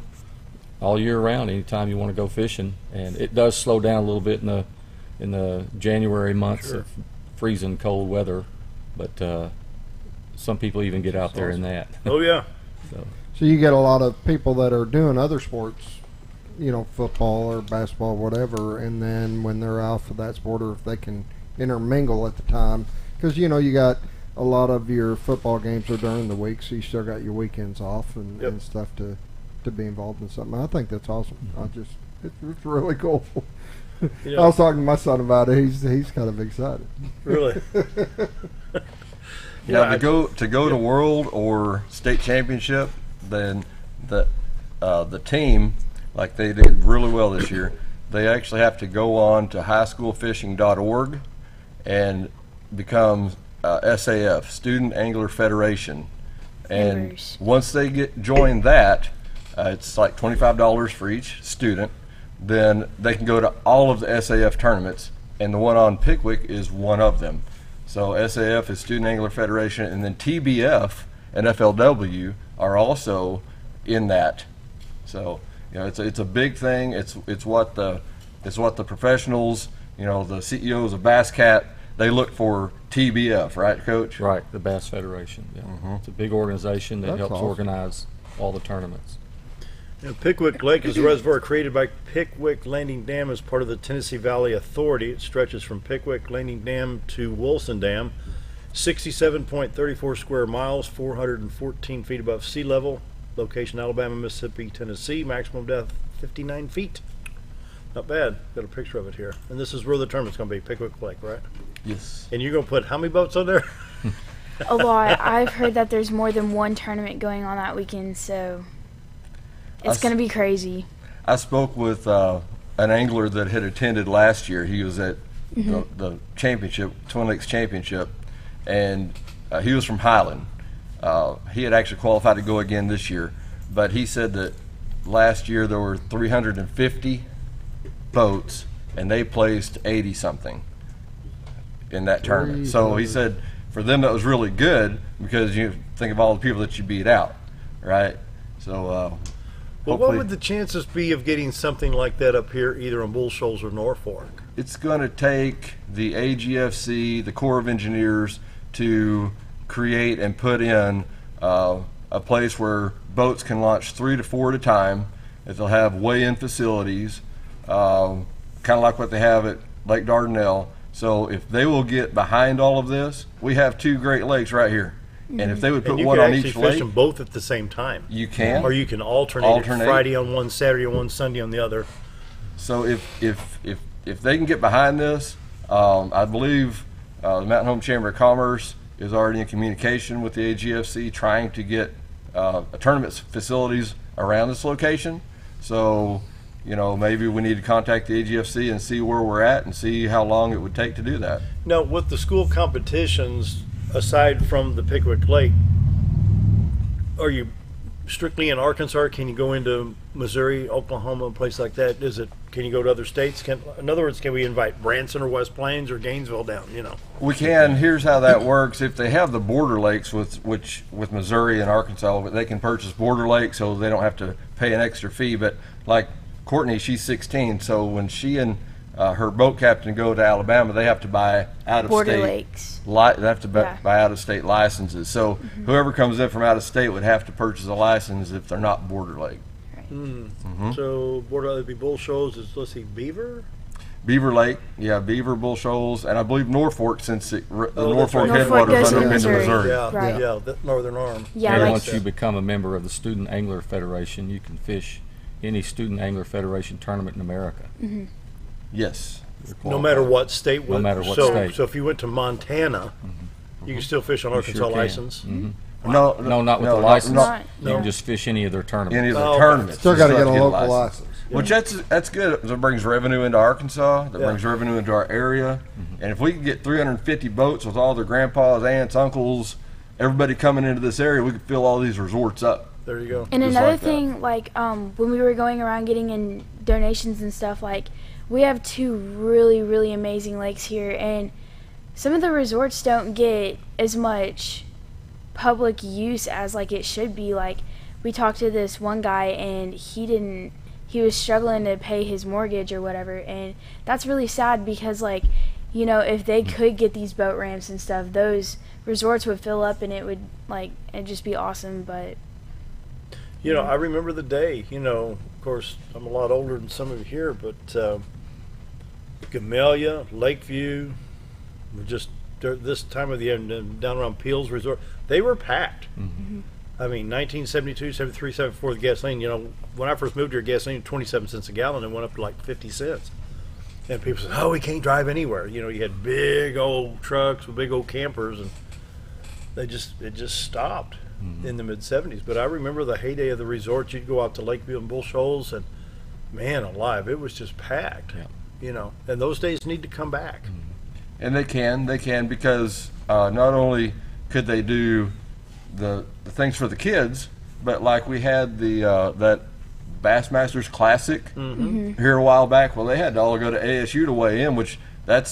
all year round anytime you want to go fishing, and it does slow down a little bit in the January months Sure. of freezing cold weather, but some people even get out there in that. Oh, yeah. So you get a lot of people that are doing other sports, you know, football or basketball, whatever, and then when they're out for that sport, or if they can intermingle at the time, because, you know, you got a lot of your football games are during the week, so you still got your weekends off and stuff to be involved in something. I think that's awesome. It's really cool. Yeah. I was talking to my son about it. He's kind of excited. Really? Yeah, to go to world or state championship, then the team, like they did really well this year, they actually have to go on to highschoolfishing.org and become SAF, Student Angler Federation. And Members. once they join that, it's like $25 for each student. Then they can go to all of the SAF tournaments, and the one on Pickwick is one of them. So SAF is Student Angler Federation, and then TBF and FLW are also in that. So, you know, it's a big thing. It's what the professionals, you know, the CEOs of Bass Cat, they look for TBF, right, Coach? Right, the Bass Federation. Yeah. It's a big organization that That's helps awesome. organize all the tournaments. You know, Pickwick Lake is a reservoir created by Pickwick Landing Dam as part of the Tennessee Valley Authority. It stretches from Pickwick Landing Dam to Wilson Dam, 67.34 square miles, 414 feet above sea level. Location Alabama, Mississippi, Tennessee. Maximum depth 59 feet. Not bad. Got a picture of it here. And this is where the tournament's going to be, Pickwick Lake, right? Yes. And you're going to put how many boats on there? A lot. I've heard that there's more than one tournament going on that weekend, so it's going to be crazy. I spoke with an angler that had attended last year. He was at the championship, Twin Lakes Championship, and he was from Highland. He had actually qualified to go again this year, but he said that last year there were 350 boats, and they placed 80-something in that tournament. So he said for them that was really good, because you think of all the people that you beat out, right? So Well, what would the chances be of getting something like that up here, either on Bull Shoals or Norfolk? it's going to take the AGFC, the Corps of Engineers, to create and put in a place where boats can launch 3 to 4 at a time. That they'll have weigh-in facilities, kind of like what they have at Lake Dardanelle. So if they will get behind all of this, we have 2 Great Lakes right here. And if they would put one on each lake, you can actually fish them both at the same time. You can, or you can alternate. Friday on one, Saturday on one, Sunday on the other. So if they can get behind this, I believe the Mountain Home Chamber of Commerce is already in communication with the AGFC, trying to get tournament facilities around this location. So, you know, maybe we need to contact the AGFC and see where we're at and see how long it would take to do that. Now, with the school competitions, aside from the Pickwick Lake, are you strictly in Arkansas? Can you go into Missouri, Oklahoma, a place like that? Can you go to other states? In other words, can we invite Branson or West Plains or Gainesville down? You know, we can. Here's how that works. If they have the border lakes with Missouri and Arkansas, they can purchase border lakes, so they don't have to pay an extra fee. But like Courtney, she's 16, so when she and her boat captain go to Alabama, they have to buy out-of-state border lakes. They have to buy out-of-state licenses. So whoever comes in from out of state would have to purchase a license if they're not border lake. Right. So border that'd be Bull Shoals is, let's see, Beaver? Beaver Lake, yeah, Beaver, Bull Shoals, and I believe Norfolk, since the that's Norfolk right. headwaters under Missouri. Yeah, the northern arm. And once you become a member of the Student Angler Federation, you can fish any Student Angler Federation tournament in America. Yes. No matter what state. No matter what state. So if you went to Montana, you can still fish on Arkansas license. No, not with the license. You can just fish any of their tournaments. Any of their tournaments. Still got to get a local license. Which that's good. That brings revenue into Arkansas. That brings revenue into our area. And if we could get 350 boats with all their grandpas, aunts, uncles, everybody coming into this area, we could fill all these resorts up. There you go. And another thing, like when we were going around getting in donations and stuff, like we have 2 really, really amazing lakes here, and some of the resorts don't get as much public use as like it should be. Like we talked to this one guy, and he was struggling to pay his mortgage or whatever, and that's really sad because, like, you know, if they could get these boat ramps and stuff, those resorts would fill up and it would, like, it'd just be awesome. But you know, I remember the day, you know, of course I'm a lot older than some of you here, but Gamelia, Lakeview, just this time of the year down around Peels Resort, they were packed. I mean, 1972, 73, 74, the gasoline, you know, when I first moved here, gasoline 27 cents a gallon and went up to like 50 cents. And people said, oh, we can't drive anywhere. You know, you had big old trucks with big old campers, and it just stopped in the mid-70s. But I remember the heyday of the resort. You'd go out to Lakeview and Bull Shoals, and man alive, it was just packed, you know. And those days need to come back. And they can because not only could they do the things for the kids, but like we had the that Bassmasters Classic here a while back. Well, they had to all go to ASU to weigh in, which they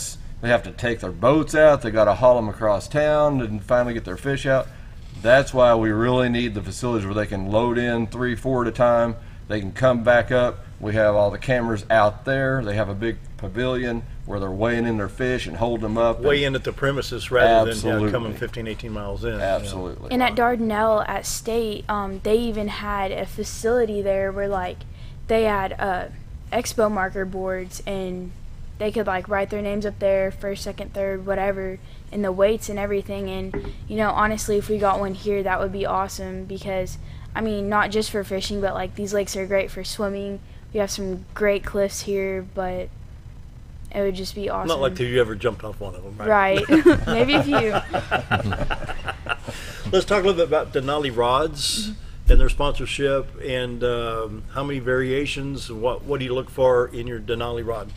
have to take their boats out. They got to haul them across town and finally get their fish out. That's why we really need the facilities where they can load in 3, 4 at a time. They can come back up. We have all the cameras out there. They have a big pavilion where they're weighing in their fish and holding them up. Weigh in at the premises rather than coming 15, 18 miles in. Absolutely. And at Dardanelle at State, they even had a facility there where, like, they had expo marker boards, and they could, like, write their names up there, first, second, third, whatever, and the weights and everything. And, you know, honestly, if we got one here, that would be awesome because, I mean, not just for fishing, but, like, these lakes are great for swimming. We have some great cliffs here, but it would just be awesome. Not like you ever jumped off one of them, right? Maybe a few. Let's talk a little bit about Denali Rods and their sponsorship, and how many variations. What do you look for in your Denali rod?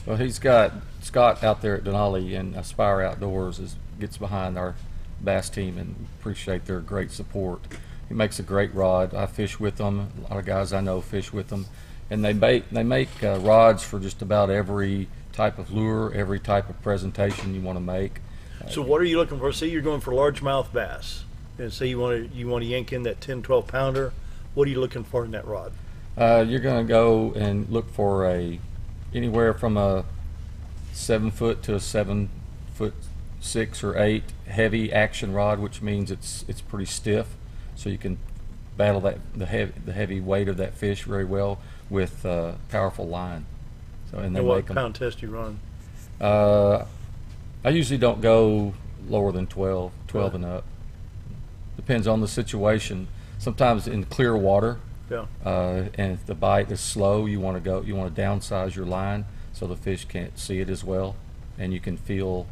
Well, he's got Scott out there at Denali, and Aspire Outdoors gets behind our bass team, and appreciate their great support. He makes a great rod. I fish with them. A lot of guys I know fish with them. And they make rods for just about every type of lure, every type of presentation you want to make. So what are you looking for? Say you're going for largemouth bass, and say you want to yank in that 10, 12 pounder. What are you looking for in that rod? You're going to go and look for anywhere from a 7 foot to a 7 foot 6 or 8 heavy action rod, which means it's pretty stiff, so you can battle the heavy weight of that fish very well with powerful line. So and what pound test you run? I usually don't go lower than 12 and up. Depends on the situation. Sometimes in clear water, and if the bite is slow, you want to downsize your line so the fish can't see it as well, and you can feel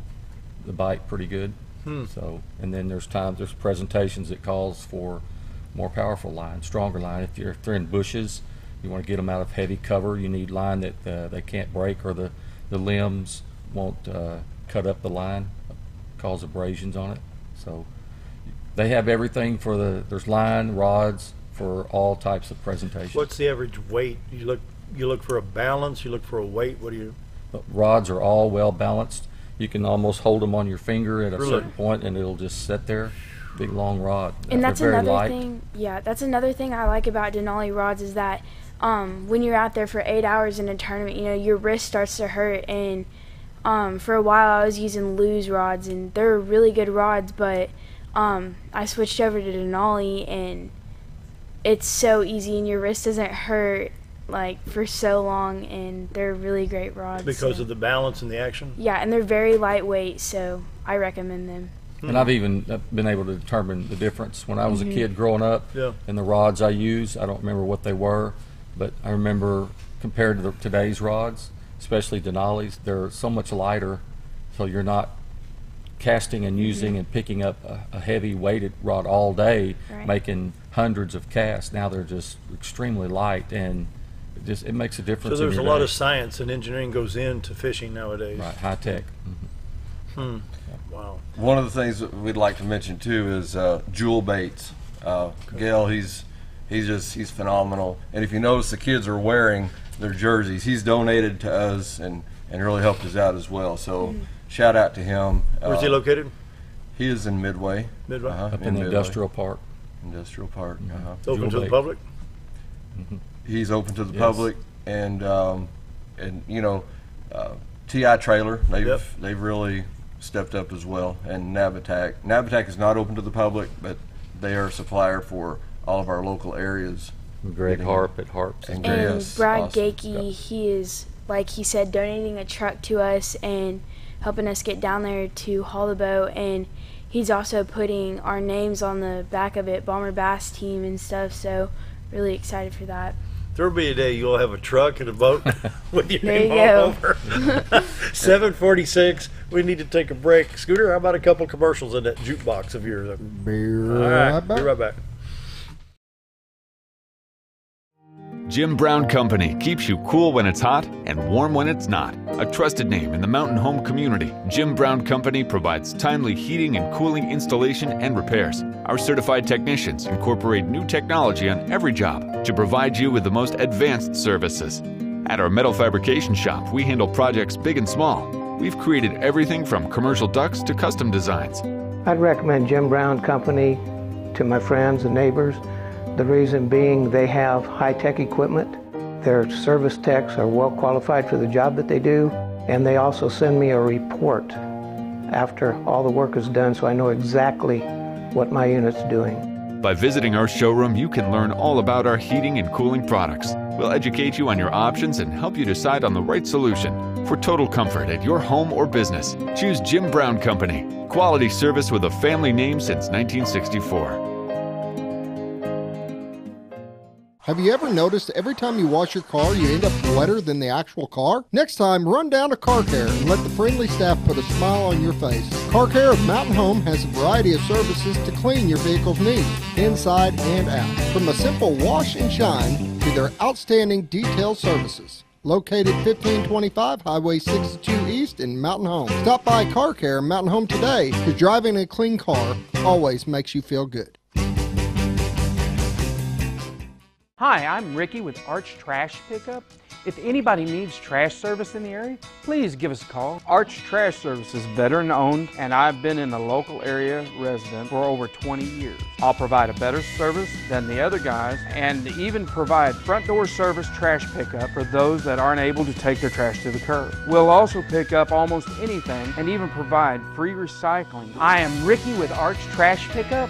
the bite pretty good. So, and then there's presentations that calls for more powerful line, stronger line. If they're in bushes, you want to get them out of heavy cover. You need line that they can't break, or the limbs won't cut up the line, cause abrasions on it. So they have everything there's line, rods for all types of presentations. What's the average weight? You look for a balance, you look for a weight, what do you? Rods are all well balanced. You can almost hold them on your finger at a certain point and it'll just sit there. Big long rod. And that's another thing. Yeah, that's another thing I like about Denali rods is that when you're out there for 8 hours in a tournament, you know, your wrist starts to hurt. And for a while I was using Lew's rods, and they're really good rods, but I switched over to Denali, and it's so easy and your wrist doesn't hurt like for so long, and they're really great rods. Because of the balance and the action? Yeah, and they're very lightweight, so I recommend them. And I've even been able to determine the difference. When I was a kid growing up, and the rods I used, I don't remember what they were, but I remember compared to today's rods, especially Denali's, they're so much lighter, so you're not casting and using and picking up a heavy weighted rod all day, making hundreds of casts. Now they're just extremely light, and it makes a difference. So there's a lot of science and engineering goes into fishing nowadays. Right, high tech. Wow. One of the things that we'd like to mention too is Jewel Baits. Gail, he's phenomenal. And if you notice, the kids are wearing their jerseys. He's donated to us and really helped us out as well. So shout out to him. Where's he located? He is in Midway. Midway. Up in the industrial park. Industrial park. It's open to the public? He's open to the public, and you know, TI Trailer, they've really stepped up as well, and Navitac. Navitac is not open to the public, but they are a supplier for all of our local areas. Greg Harp at Harps. And Brad Gakey, he is, like he said, donating a truck to us and helping us get down there to haul the boat, and he's also putting our names on the back of it, Bomber Bass Team and stuff, so really excited for that. There'll be a day you'll have a truck and a boat with your name all over. 7:46. We need to take a break. Scooter, how about a couple commercials in that jukebox of yours? Be right back. Be right back. Jim Brown Company keeps you cool when it's hot and warm when it's not. A trusted name in the mountain home community, Jim Brown Company provides timely heating and cooling installation and repairs. Our certified technicians incorporate new technology on every job to provide you with the most advanced services. At our metal fabrication shop, we handle projects big and small. We've created everything from commercial ducts to custom designs. I'd recommend Jim Brown Company to my friends and neighbors. The reason being they have high-tech equipment. Their service techs are well qualified for the job that they do, and they also send me a report after all the work is done so I know exactly what my unit's doing. By visiting our showroom, you can learn all about our heating and cooling products. We'll educate you on your options and help you decide on the right solution. For total comfort at your home or business, choose Jim Brown Company. Quality service with a family name since 1964. Have you ever noticed every time you wash your car, you end up wetter than the actual car? Next time, run down to Car Care and let the friendly staff put a smile on your face. Car Care of Mountain Home has a variety of services to clean your vehicle's needs, inside and out. From a simple wash and shine to their outstanding detailed services. Located 1525 Highway 62 East in Mountain Home. Stop by Car Care Mountain Home today, because driving a clean car always makes you feel good. Hi, I'm Ricky with Arch Trash Pickup. If anybody needs trash service in the area, please give us a call. Arch Trash Service is veteran owned, and I've been in the local area resident for over 20 years. I'll provide a better service than the other guys, and even provide front door service trash pickup for those that aren't able to take their trash to the curb. We'll also pick up almost anything and even provide free recycling. I am Ricky with Arch Trash Pickup,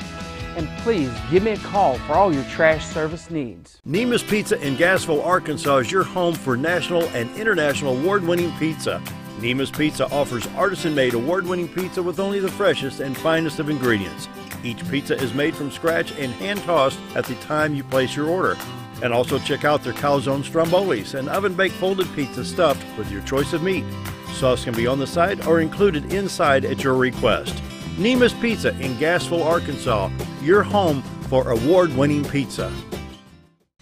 and please give me a call for all your trash service needs. Nemus Pizza in Gassville, Arkansas is your home for national and international award-winning pizza. Nemus Pizza offers artisan-made award-winning pizza with only the freshest and finest of ingredients. Each pizza is made from scratch and hand-tossed at the time you place your order. And also check out their calzone strombolis, an oven-baked folded pizza stuffed with your choice of meat. Sauce can be on the side or included inside at your request. Nemus Pizza in Gassville, Arkansas, your home for award-winning pizza.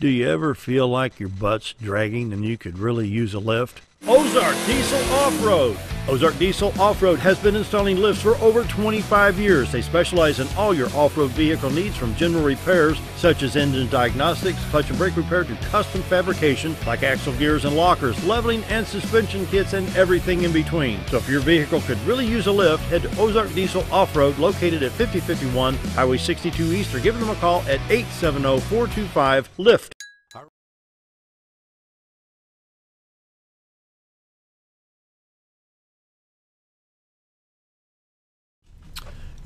Do you ever feel like your butt's dragging and you could really use a lift? Ozark Diesel Off-Road. Ozark Diesel Off-Road has been installing lifts for over 25 years. They specialize in all your off-road vehicle needs, from general repairs such as engine diagnostics, clutch and brake repair, to custom fabrication like axle gears and lockers, leveling and suspension kits, and everything in between. So if your vehicle could really use a lift, head to Ozark Diesel Off-Road, located at 5051 Highway 62 East, or give them a call at 870-425-LIFT.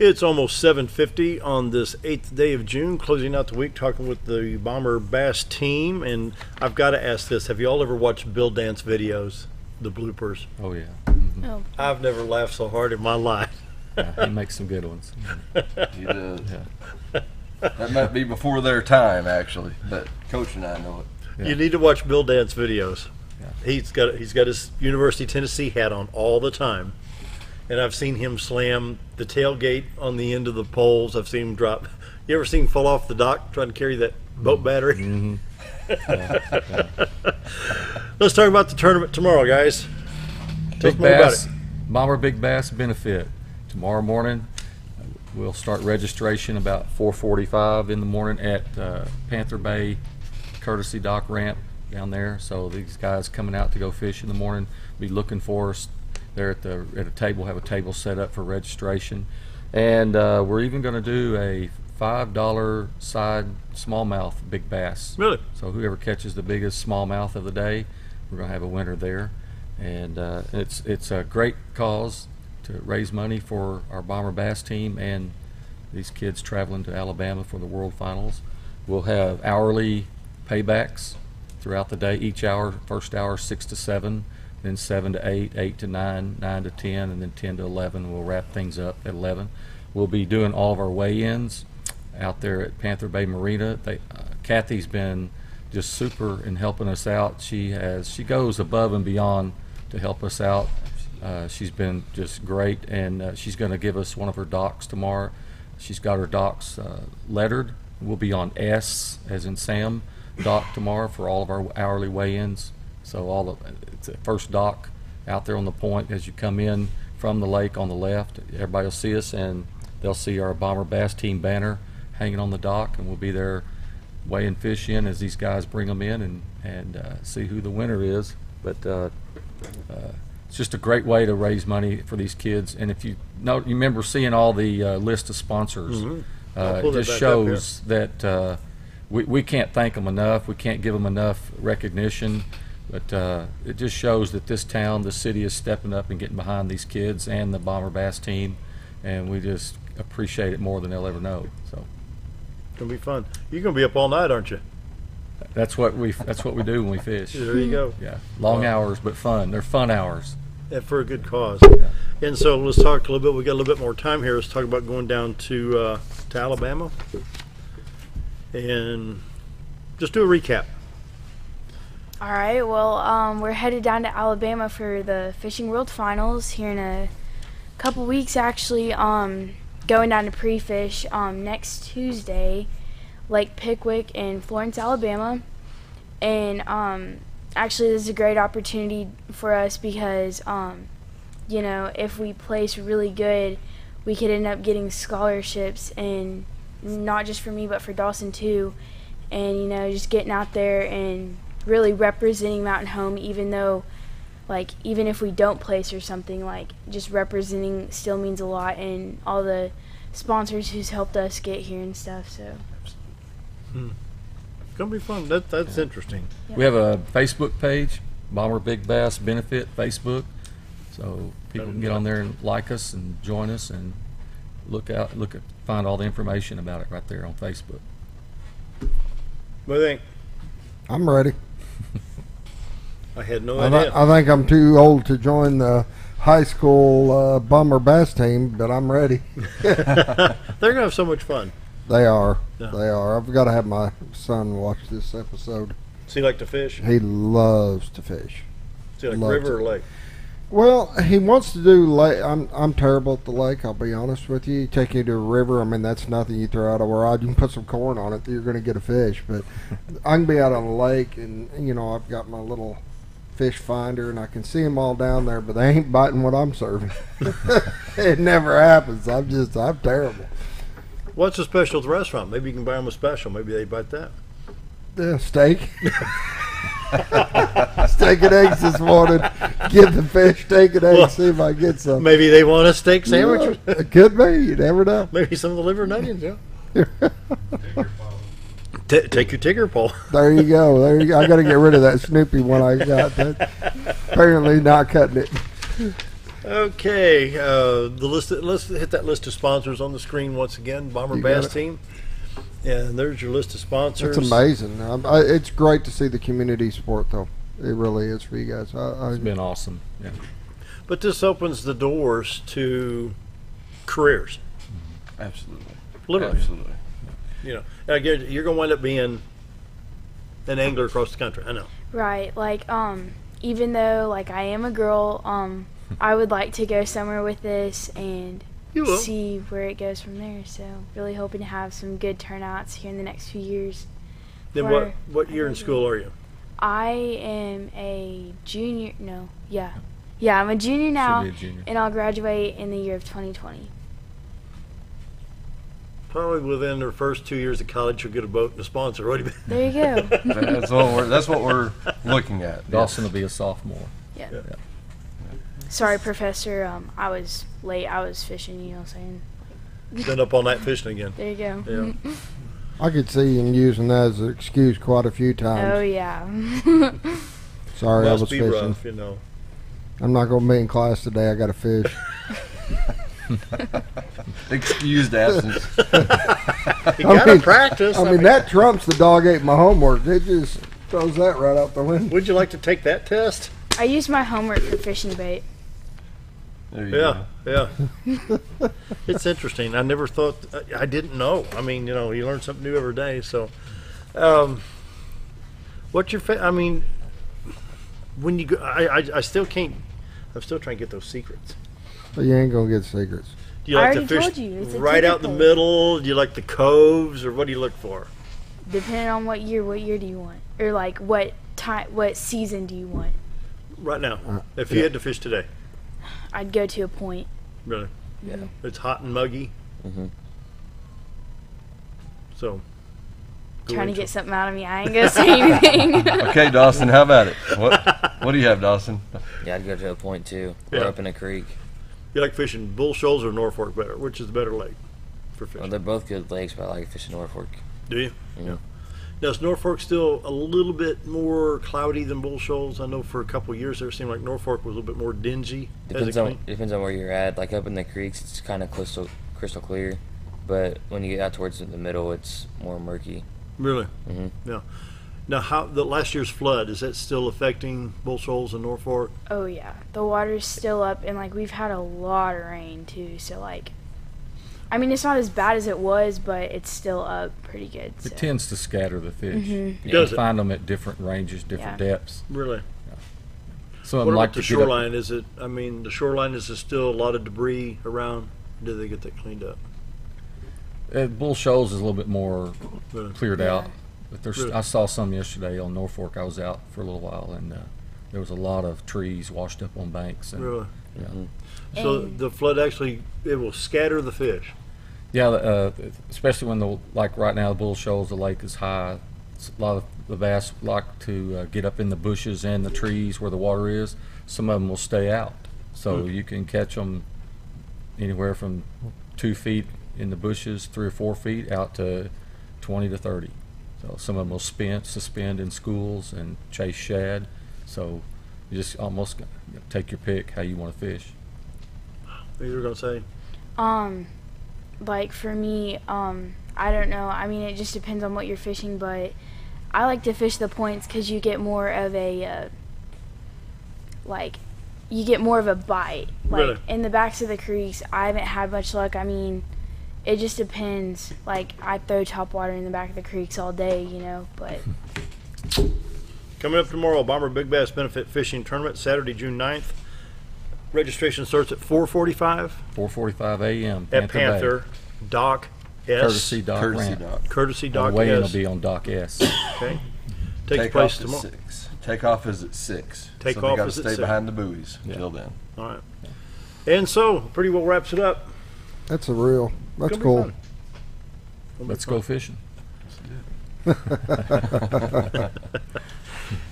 It's almost 7:50 on this 8th day of June, closing out the week, talking with the Bomber Bass team. And I've got to ask this. Have you all ever watched Bill Dance videos, the bloopers? Oh, yeah. Mm-hmm. Oh. I've never laughed so hard in my life. He makes some good ones. He does. That might be before their time, actually, but Coach and I know it. Yeah. You need to watch Bill Dance videos. Yeah. He's got his University of Tennessee hat on all the time, and I've seen him slam the tailgate on the end of the poles. I've seen him drop. You ever seen him fall off the dock trying to carry that boat battery? Mm-hmm. Let's talk about the tournament tomorrow, guys. Tell us Big more about Bass, it. Bomber Big Bass benefit tomorrow morning. We'll start registration about 4:45 in the morning at Panther Bay Courtesy Dock Ramp down there. So these guys coming out to go fish in the morning be looking for us there at a table. Have a table set up for registration, and we're even going to do a $5 side smallmouth big bass. Really? So whoever catches the biggest smallmouth of the day, we're going to have a winner there, and it's a great cause to raise money for our Bomber Bass team and these kids traveling to Alabama for the World Finals. We'll have hourly paybacks throughout the day. Each hour, first hour 6 to 7, then 7 to 8, 8 to 9, 9 to 10, and then 10 to 11. We'll wrap things up at 11. We'll be doing all of our weigh-ins out there at Panther Bay Marina. Kathy's been just super in helping us out. She goes above and beyond to help us out. She's been just great, and she's going to give us one of her docks tomorrow. She's got her docks lettered. We'll be on S, as in Sam, dock tomorrow for all of our hourly weigh-ins. So it's the first dock out there on the point as you come in from the lake on the left. Everybody will see us, and they'll see our Bomber Bass team banner hanging on the dock, and we'll be there weighing fish in as these guys bring them in and see who the winner is. But it's just a great way to raise money for these kids. And if you remember seeing all the list of sponsors, it just shows that we can't thank them enough. We can't give them enough recognition. But it just shows that this town, the city, is stepping up and getting behind these kids and the Bomber Bass team, and we just appreciate it more than they'll ever know. So it's gonna be fun. You're gonna be up all night, aren't you? That's what we do when we fish. There you go. Yeah, long hours, but fun. They're fun hours. And for a good cause. Yeah. And so let's talk a little bit. We got a little bit more time here. Let's talk about going down to Alabama, and just do a recap. All right. Well, we're headed down to Alabama for the Fishing World Finals here in a couple weeks. Actually, going down to pre-fish next Tuesday, Lake Pickwick in Florence, Alabama, and actually, this is a great opportunity for us because, if we place really good, we could end up getting scholarships, and not just for me, but for Dawson too. And, just getting out there and really representing Mountain Home, even if we don't place or something, just representing still means a lot, and all the sponsors who's helped us get here and stuff, so. It's gonna be fun. That's interesting. Yeah. We have a Facebook page, Bomber Big Bass Benefit Facebook, so people can get on there and like us and join us and find all the information about it right there on Facebook. What do you think? I'm ready. I had no idea. I think I'm too old to join the high school Bomber Bass team, but I'm ready. They're gonna have so much fun. They are. Yeah. They are. I've got to have my son watch this episode. Does he like to fish? He loves to fish. Does he like river or lake? Well, he wants to do lake. I'm terrible at the lake, I'll be honest with you. Take you to a river, I mean, that's nothing. You throw out a rod, you can put some corn on it, you're going to get a fish. But I can be out on a lake, and, I've got my little fish finder, and I can see them all down there, but they ain't biting what I'm serving. It never happens. I'm terrible. What's so special at the restaurant? Maybe you can buy them a special. Maybe they bite that. Steak. Steak and eggs this morning. Get the fish, steak and eggs, see if I get some. Maybe they want a steak sandwich. Yeah, it could be. You never know. Maybe some of the liver and onions, yeah. Take your ticker pole. There you go. I got to get rid of that Snoopy one I got. That's apparently not cutting it. Okay, the list. Let's hit that list of sponsors on the screen once again. Bomber Bass Team. And there's your list of sponsors. It's amazing. It's great to see the community support, though. It really is for you guys. It's been awesome. Yeah. But this opens the doors to careers. Absolutely. Literally. Absolutely. You know, you're going to wind up being an angler across the country. I know. Right. Like, even though, like, I am a girl, I would like to go somewhere with this and see where it goes from there. So, really hoping to have some good turnouts here in the next few years. Then what year in school are you? I am a junior. No, yeah. Yeah, I'm a junior now, and I'll graduate in the year of 2020. Probably within their first 2 years of college, you'll get a boat and a sponsor. There you go. That's what we're looking at. Dawson will be a sophomore. Yeah. Sorry, Professor. I was late. I was fishing. You know what I'm saying? Been up all night fishing again. There you go. Yeah. I could see him using that as an excuse quite a few times. Oh yeah. Sorry, I was fishing. Rough, you know. I'm not going to be in class today. I got to fish. Excused absence. You gotta practice. I mean, that trumps the dog ate my homework. It just throws that right out the window. Would you like to take that test? I used my homework for fishing bait. There you go. Yeah. It's interesting. I never thought. I didn't know. I mean, you know, you learn something new every day. So, what's your? I mean, when you go, I still can't. I'm still trying to get those secrets. But you ain't gonna get secrets. Do you like to fish right out in the middle? Do you like the coves, or what do you look for? Depending on what year do you want, or like what season do you want? Right now, if you had to fish today, I'd go to a point. Really? Yeah. It's hot and muggy. Mm-hmm. So. Trying to get something out of me. I ain't gonna say anything. Okay, Dawson, how about it? What do you have, Dawson? Yeah, I'd go to a point too. Or up in a creek. You like fishing Bull Shoals or Norfolk better? Which is the better lake for fishing? Well, they're both good lakes, but I like fishing Norfolk. Do you? Yeah. Now, is Norfolk still a little bit more cloudy than Bull Shoals? I know for a couple of years there, it seemed like Norfolk was a little bit more dingy. Depends on where you're at. Like up in the creeks, it's kind of crystal clear, but when you get out towards the middle, it's more murky. Really? Mm-hmm. Yeah. Now, how the last year's flood, is that still affecting Bull Shoals and Norfolk? Oh yeah, the water's still up, and like we've had a lot of rain too. So like, I mean, it's not as bad as it was, but it's still up pretty good. It tends to scatter the fish. Mm-hmm. You can find them at different ranges, different depths. Really? Yeah. Some of what them about like the shoreline? Is it? I mean, the shoreline, is there still a lot of debris around? Do they get that cleaned up? Bull Shoals is a little bit more cleared out. But there's, Really? I saw some yesterday on Norfolk. I was out for a little while, and there was a lot of trees washed up on banks. And, Really? Yeah. So the flood actually, it will scatter the fish. Yeah, especially when like right now, the Bull Shoals, the lake is high. A lot of the bass like to get up in the bushes and the trees where the water is. Some of them will stay out, so you can catch them anywhere from 2 feet in the bushes, 3 or 4 feet, out to 20 to 30. So some of them will suspend in schools and chase shad. So you just almost take your pick how you want to fish. What you were gonna say? Like for me, I don't know. I mean, it just depends on what you're fishing, but I like to fish the points because you get more of a bite. Like Really? in the backs of the creeks, I haven't had much luck. I mean, it just depends. Like I throw topwater in the back of the creeks all day, you know. But Coming up tomorrow, Bomber Big Bass Benefit Fishing Tournament, Saturday, June 9th. Registration starts at 4:45. 4:45 a.m. At Panther, Dock S. Courtesy Dock Ramp. Courtesy Dock The weigh-in will S. be on Dock S. Okay. Takes place tomorrow. 6. Takeoff is at 6. Takeoff so they got to is at stay 6. behind the buoys till then. All right. And so, pretty well wraps it up. That's a real. That's Gonna be cool. fun. Let's go fishing.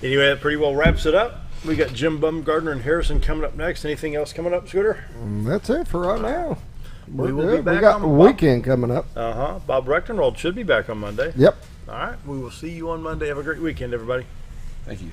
Anyway, that pretty well wraps it up. We got Jim Bumgardner and Harrison coming up next. Anything else coming up, Scooter? That's it for right now. We will Good. be back We got on a weekend coming up. Bob Rechtenrold should be back on Monday. Yep. All right. We will see you on Monday. Have a great weekend, everybody. Thank you.